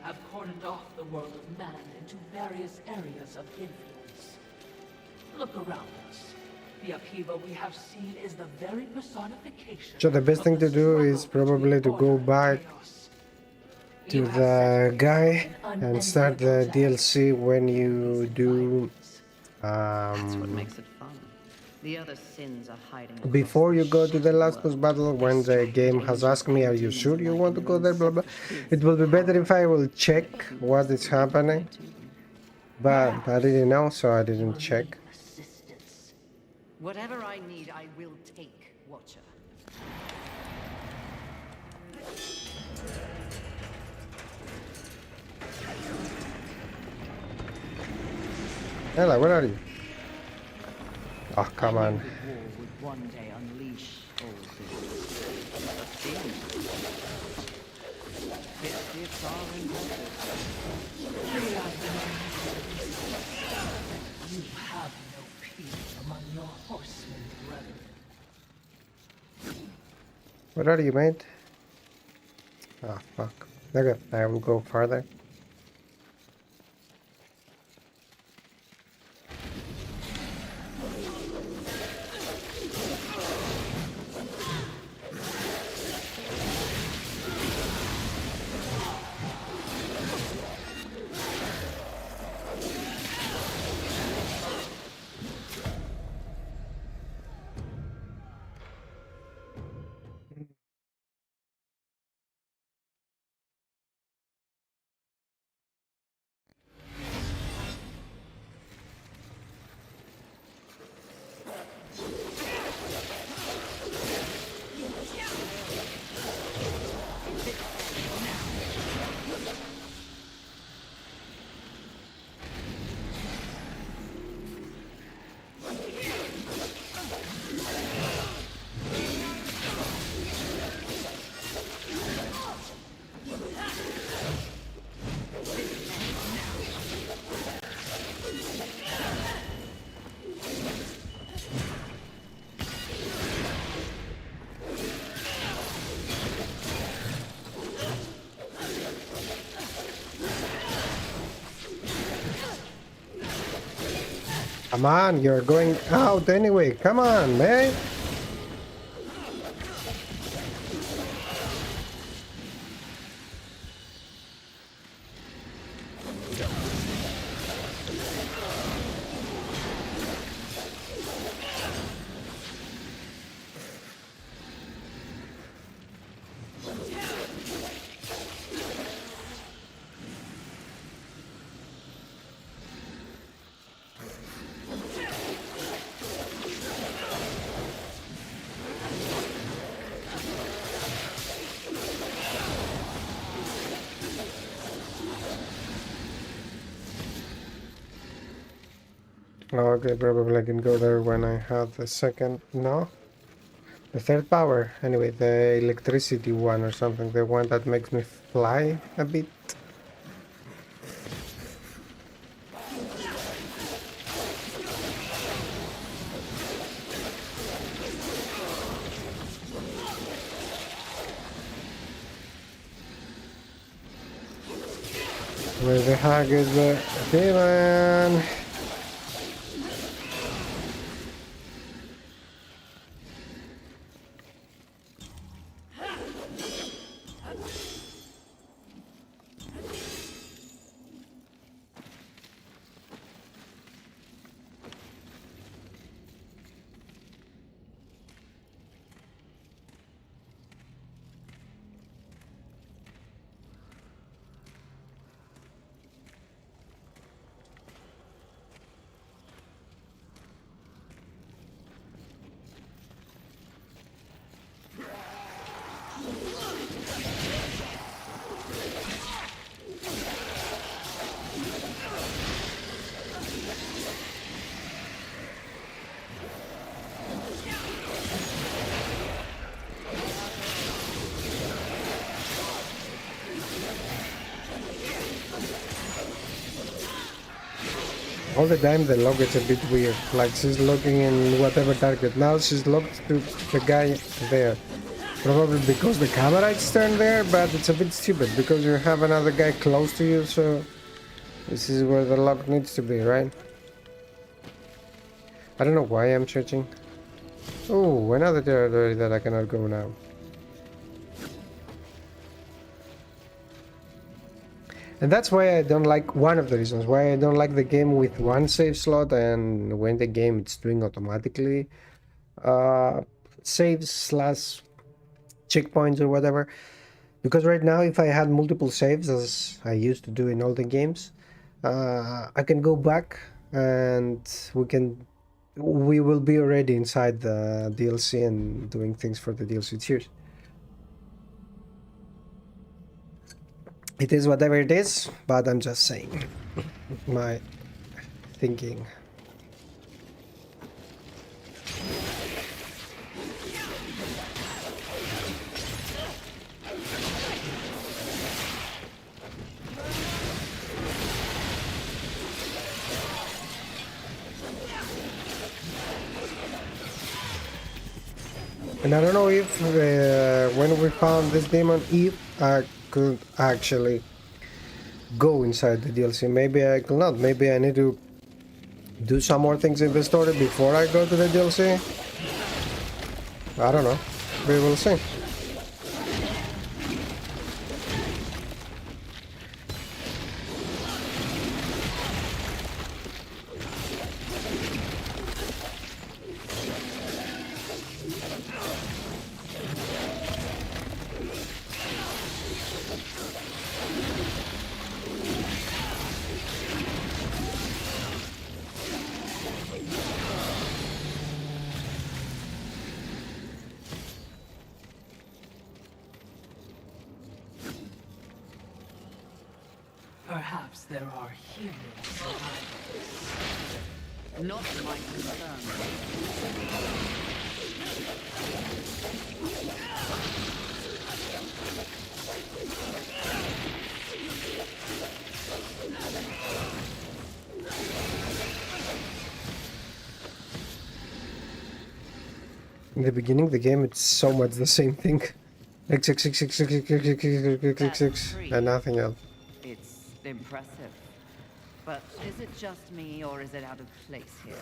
have cordoned off the world of man into various areas of influence. Look around us. The upheaval we have seen is the very personification. So the best thing to do is probably to go back to the guy and start the DLC when you do That's what makes it fun. The other sins are hiding. before you go to the last boss battle. When the game has asked me, are you sure you want to go there, blah blah, it will be better if I will check what is happening, but I didn't know, so I didn't check. Assistance. Whatever I need, I will take, Watcher. Ella, where are you? Oh, come on. The war would one day unleash all things. Biscuits are invented. You have no peace among your horsemen, brethren. Where are you, mate? Oh, fuck. Okay, I will go farther. Come on, you're going out anyway. Come on, man. Okay, probably I can go there when I have the second. No, the third power. Anyway, the electricity one or something. The one that makes me fly a bit. Where the heck is the demon? All the time the lock is a bit weird, like she's looking in whatever target. Now she's locked to the guy there. Probably because the camera is turned there, but it's a bit stupid because you have another guy close to you, so this is where the lock needs to be, right? I don't know why I'm searching. Oh, another territory that I cannot go now. And that's why I don't like, one of the reasons why I don't like the game with one save slot, and when the game it's doing automatically saves slash checkpoints or whatever. Because right now if I had multiple saves as I used to do in all the games, I can go back and we will be already inside the DLC and doing things for the DLC tiers. It is whatever it is, but I'm just saying my thinking. And I don't know if when we found this demon, if I could actually go inside the DLC. Maybe I could not. Maybe I need to do some more things in the story before I go to the DLC. I don't know. We will see. Perhaps there are heroes survivors. Not my concern. In the beginning, the game it's so much the same thing. X, and nothing else. It's impressive. But is it just me, or is it out of place here?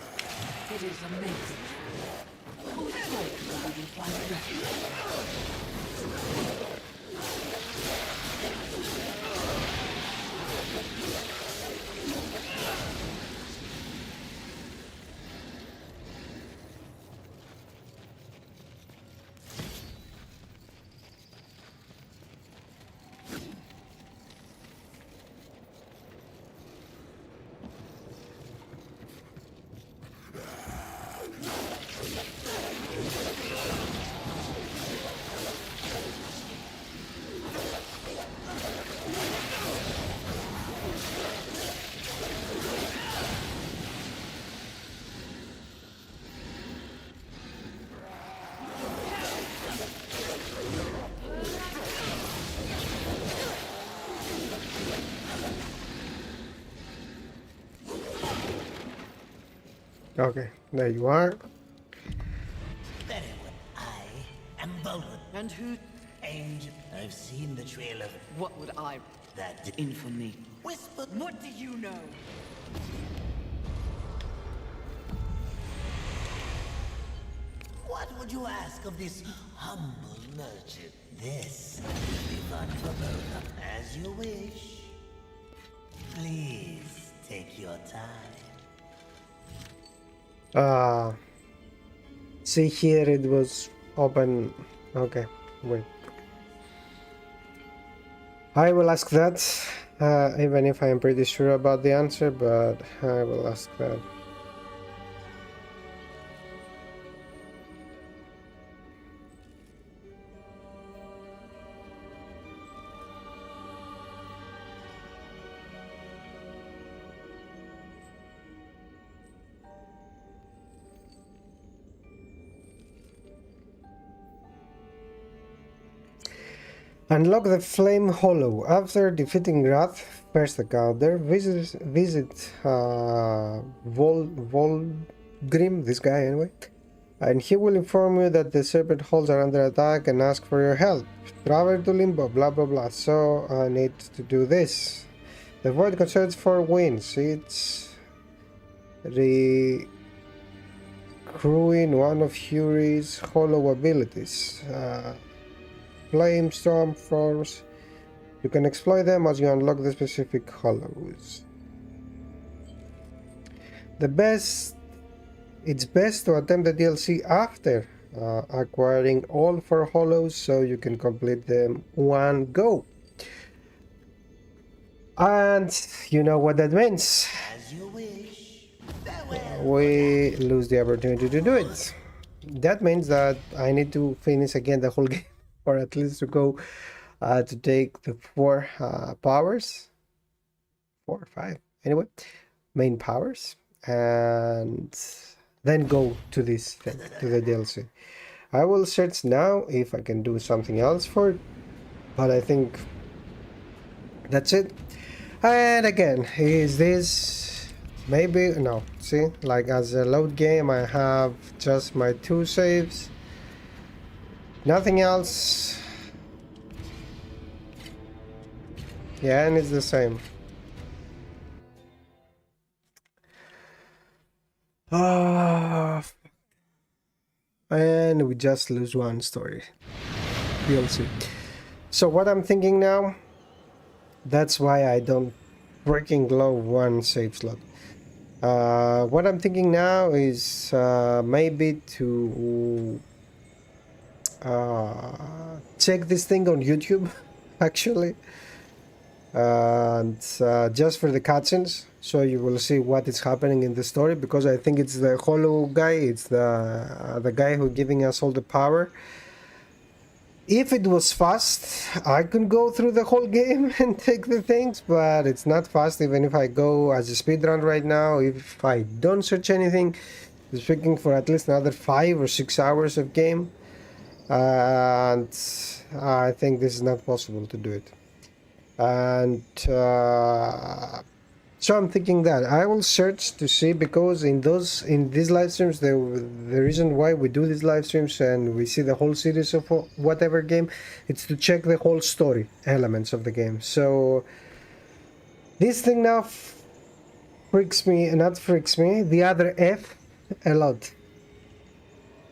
It is amazing. Whose life will you find refuge? Okay, there you are. Very well. I am Vulcan. And who? And I've seen the trail of What would I? that Infamy. whisper. What do you know? What would you ask of this humble merchant? This will be fun for both. As you wish. Please take your time. See here, it was open. Okay, wait. I will ask that, even if I am pretty sure about the answer, but I will ask that. Unlock the Flame Hollow. After defeating Wrath, first encounter, visit Volgrim, this guy anyway, and he will inform you that the serpent holes are under attack and ask for your help. Travel to Limbo, blah blah blah. So I need to do this. The Void concerns 4 wins. It's recrewing one of Fury's hollow abilities. Flame, Storm, Force. You can exploit them as you unlock the specific hollows. It's best to attempt the DLC after acquiring all 4 hollows so you can complete them one go. And you know what that means. As you wish. Farewell. We lose the opportunity to do it. That means that I need to finish again the whole game, or at least to go to take the 4 powers, 4 or 5 anyway, main powers, and then go to this thing, to the DLC. I will search now if I can do something else for it, but I think that's it. And again, is this maybe no? See, like as a load game, I have just my 2 saves, nothing else. Yeah, and it's the same. And we just lose 1 story. DLC. So what I'm thinking now, that's why I don't freaking love 1 save slot. What I'm thinking now is maybe to check this thing on YouTube, actually, and just for the cutscenes, so you will see what is happening in the story, because I think it's the Hollow guy, it's the guy who giving us all the power. If it was fast, I could go through the whole game and take the things, but it's not fast. Even if I go as a speedrun right now, if I don't search anything, it's speaking for at least another 5 or 6 hours of game, and I think this is not possible to do it. And so I'm thinking that I will search to see, because in these live streams, the reason why we do these live streams and we see the whole series of whatever game, it's to check the whole story elements of the game. So this thing now freaks me, the other F a lot.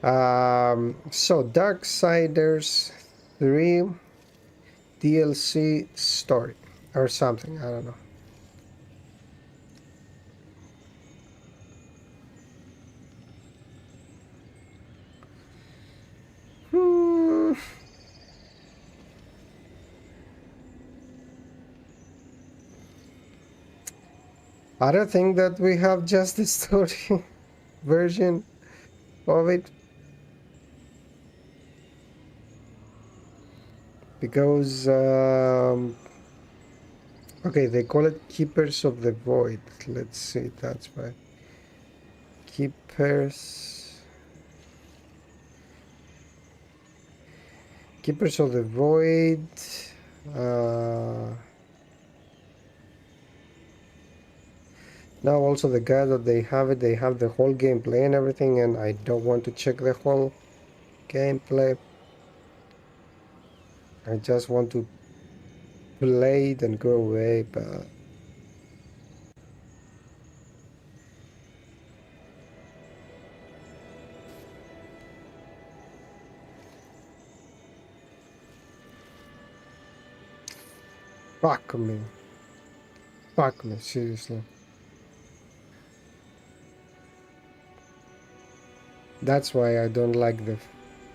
So Darksiders 3 DLC story or something, I don't know. I don't think that we have just the story version of it, because okay, they call it Keepers of the Void. Let's see, that's right. Keepers of the Void. Now also the guys that they have the whole gameplay and everything, and I don't want to check the whole gameplay. I just want to play it and go away, but fuck me. Fuck me, seriously. That's why I don't like the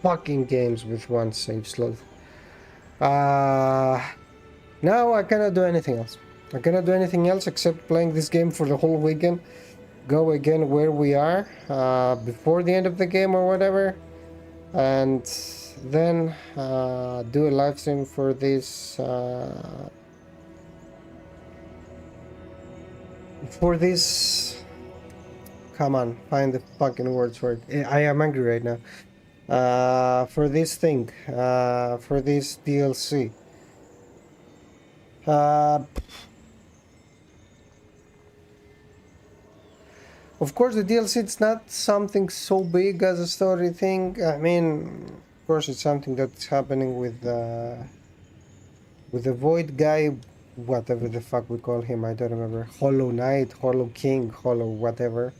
fucking games with one save slot. Now I cannot do anything else. I cannot do anything else except playing this game for the whole weekend. Go again where we are before the end of the game or whatever, and then do a live stream for this come on, find the fucking words for it. I am angry right now. For this thing, for this DLC. Of course, the DLC, it's not something so big as a story thing. I mean, of course, it's something that's happening with the Void guy, whatever the fuck we call him. I don't remember. Hollow Knight, Hollow King, Hollow whatever.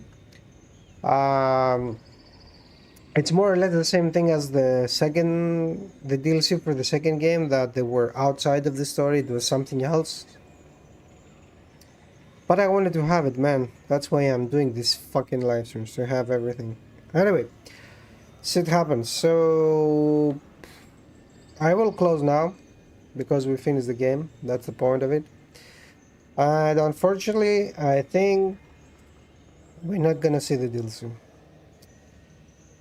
It's more or less the same thing as the DLC for the second game, that they were outside of the story. It was something else. But I wanted to have it, man. That's why I'm doing this fucking live streams, to have everything. Anyway, shit happens. So I will close now because we finished the game. That's the point of it. And unfortunately, I think we're not gonna see the DLC.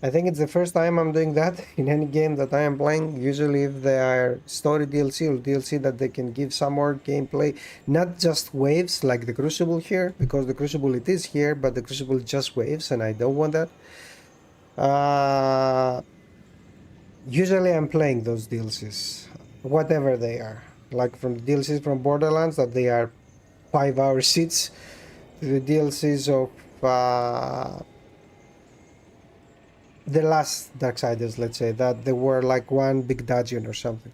I think it's the first time I'm doing that in any game that I am playing. Usually if they are story DLC or DLC that they can give some more gameplay, not just waves like the Crucible here, because the Crucible it is here, but the Crucible just waves and I don't want that. Usually I'm playing those DLCs, whatever they are. Like from the DLCs from Borderlands, that they are 5-hour seats, to the DLCs of the last Darksiders, let's say, that they were like one big dungeon or something.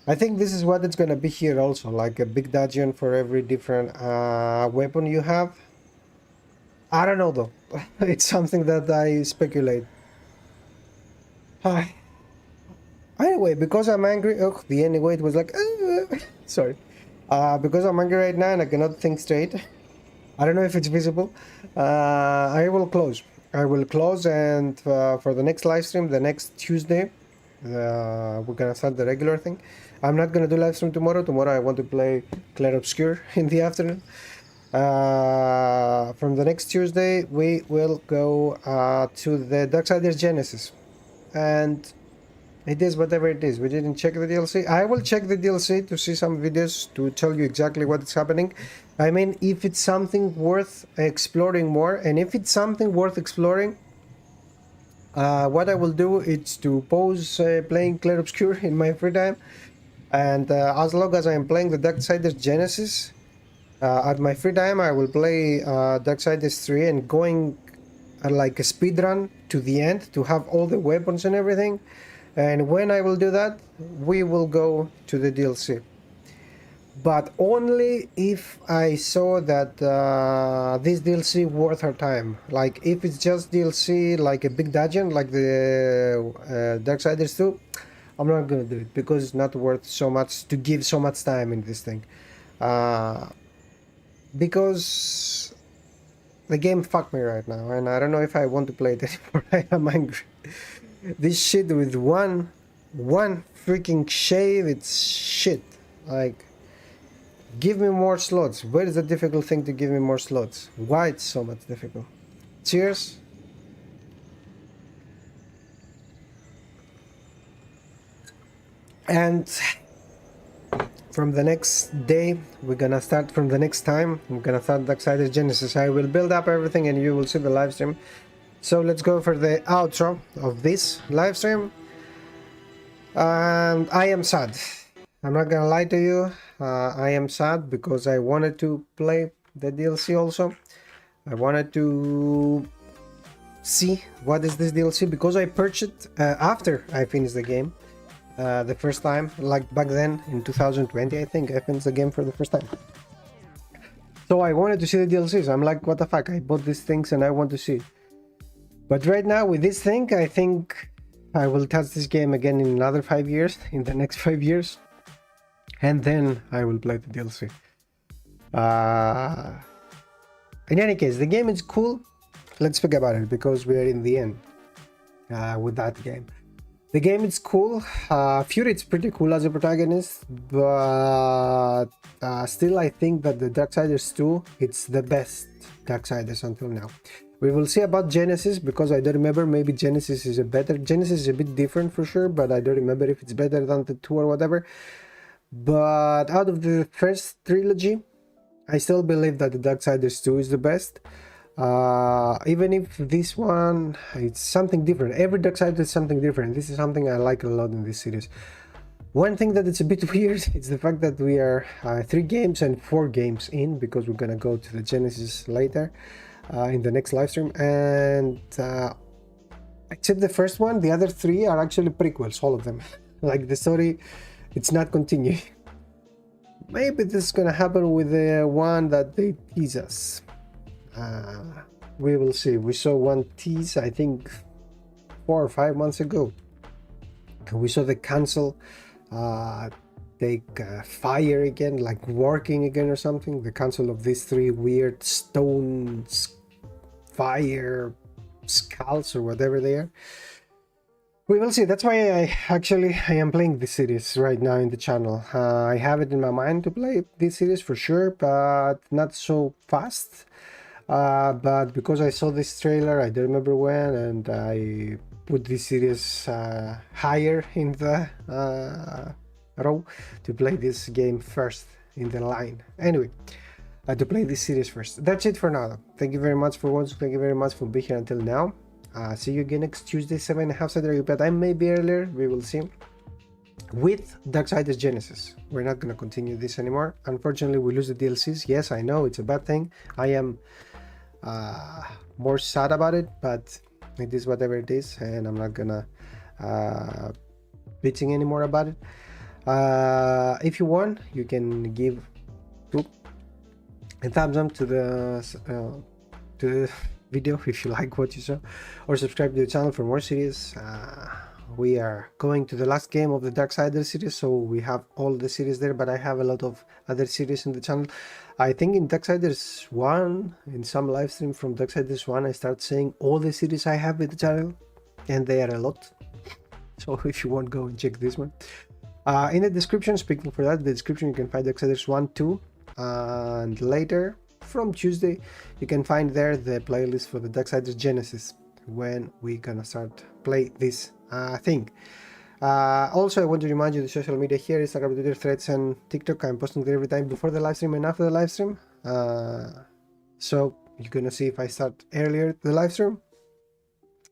I think this is what it's gonna be here also, like a big dungeon for every different weapon you have. I don't know though. It's something that I speculate. Anyway, because I'm angry, oh, the anyway it was like, sorry. Because I'm angry right now and I cannot think straight. I don't know if it's visible. I will close. And for the next live stream, the next Tuesday, we're gonna start the regular thing. I'm not gonna do live stream tomorrow. Tomorrow I want to play Clair Obscur in the afternoon. From the next Tuesday, we will go to the Darksiders Genesis, and it is whatever it is. We didn't check the DLC. I will check the DLC to see some videos to tell you exactly what is happening. I mean, if it's something worth exploring more, and if it's something worth exploring, what I will do is to pause playing Clair Obscur in my free time, and as long as I am playing the Darksiders Genesis, at my free time I will play Darksiders 3 and going like a speed run to the end to have all the weapons and everything. And when I will do that, we will go to the DLC. But only if I saw that this DLC worth our time. Like if it's just DLC, like a big dungeon, like the Darksiders 2, I'm not gonna do it because it's not worth so much to give so much time in this thing. Because the game fucked me right now, and I don't know if I want to play it anymore. I am angry. This shit with one freaking shave, it's shit. Like, give me more slots. Where is the difficult thing to give me more slots? Why it's so much difficult? Cheers. And from the next day, we're gonna start from the next time. I'm gonna start Darksiders Genesis. I will build up everything and you will see the live stream. So let's go for the outro of this live stream. And I am sad. I'm not gonna lie to you. I am sad because I wanted to play the DLC also. I wanted to see what is this DLC because I purchased after I finished the game the first time, like back then in 2020 I think I finished the game for the first time. So I wanted to see the DLCs. I'm like, what the fuck, I bought these things and I want to see. But right now with this thing, I think I will touch this game again in another 5 years, in the next 5 years, and then I will play the DLC. In any case, the game is cool. Let's speak about it because we are in the end with that game. The game is cool. Fury is pretty cool as a protagonist, but still I think that the Darksiders 2, it's the best Darksiders until now. We will see about Genesis because I don't remember, maybe Genesis is a bit different for sure, but I don't remember if it's better than the 2 or whatever. But out of the first trilogy, I still believe that the Darksiders 2 is the best. Even if this one, it's something different. Every Darksiders is something different. This is something I like a lot in this series. One thing that it's a bit weird is the fact that we are 3 games and 4 games in, because we're gonna go to the Genesis later in the next live stream, and except the first one, the other 3 are actually prequels, all of them. Like the story, it's not continuing. Maybe this is gonna happen with the one that they tease us. We will see. We saw one tease, I think 4 or 5 months ago. We saw the council take fire again, like working again or something. The council of these 3 weird stone fire skulls or whatever they are. We will see. That's why I am playing this series right now in the channel. I have it in my mind to play this series for sure, but not so fast. But because I saw this trailer, I don't remember when, and I put this series higher in the row to play this game first in the line. Anyway, to play this series first. That's it for now. Thank you very much for watching. Thank you very much for being here until now. See you again next Tuesday, 7.5 Saturday, but I may be earlier. We will see. With Darksiders Genesis, we're not gonna continue this anymore. Unfortunately, we lose the DLCs. Yes, I know it's a bad thing. I am more sad about it, but it is whatever it is, and I'm not gonna bitching anymore about it. If you want, you can give a thumbs up to the video if you like what you saw, or subscribe to the channel for more series. We are going to the last game of the Darksiders series, so we have all the series there, but I have a lot of other series in the channel. I think in Darksiders 1, in some live stream from Darksiders 1, I start saying all the series I have in the channel, and they are a lot. So if you want, go and check this one. In the description, speaking for that, the description, you can find Darksiders 1, 2, and later, from Tuesday, you can find there the playlist for the Darksiders Genesis, when we're gonna start play this thing. Also, I want to remind you the social media here: Instagram, Twitter, Threads, and TikTok. I'm posting there every time before the live stream and after the live stream. So you're gonna see if I start earlier the live stream.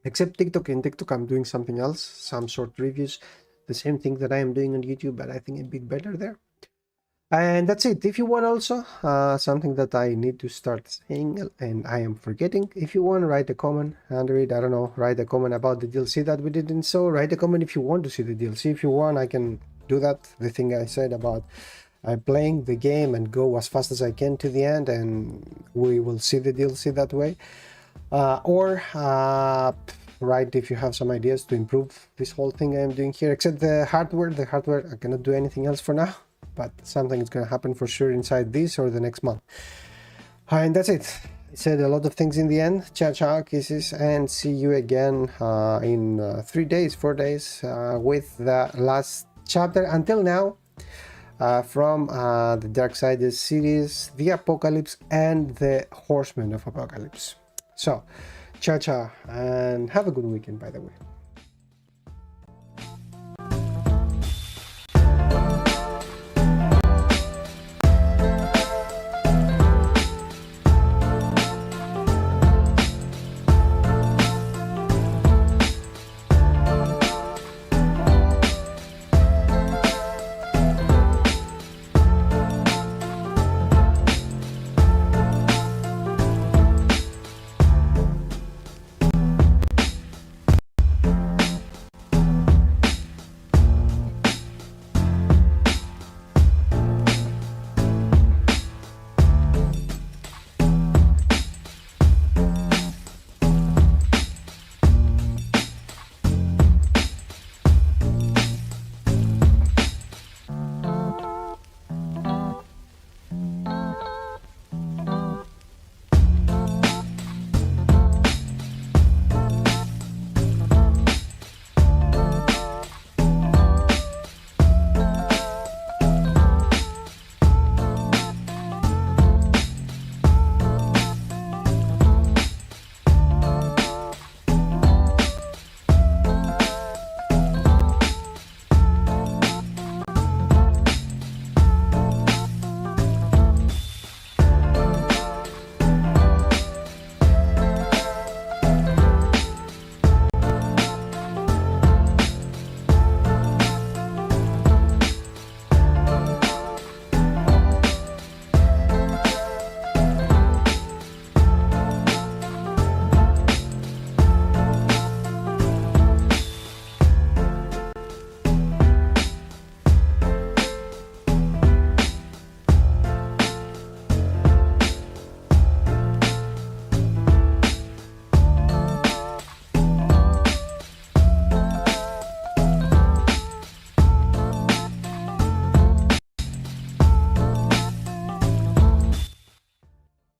Except TikTok. In TikTok, I'm doing something else, some short reviews, the same thing that I am doing on YouTube, but I think a bit better there. And that's it. If you want also something that I need to start saying and I am forgetting, if you want, write a comment under it. I don't know, write a comment about the DLC that we didn't show. Write a comment if you want to see the DLC. If you want, I can do that. The thing I said about playing the game and go as fast as I can to the end, and we will see the DLC that way. Or write if you have some ideas to improve this whole thing I'm doing here, except the hardware. The hardware, I cannot do anything else for now, but something is going to happen for sure inside this or the next month. And that's it. I said a lot of things in the end. Ciao, ciao, kisses, and see you again in 3 days, 4 days with the last chapter until now from the Darksiders series, the Apocalypse and the Horsemen of Apocalypse. So, ciao, ciao, and have a good weekend, by the way.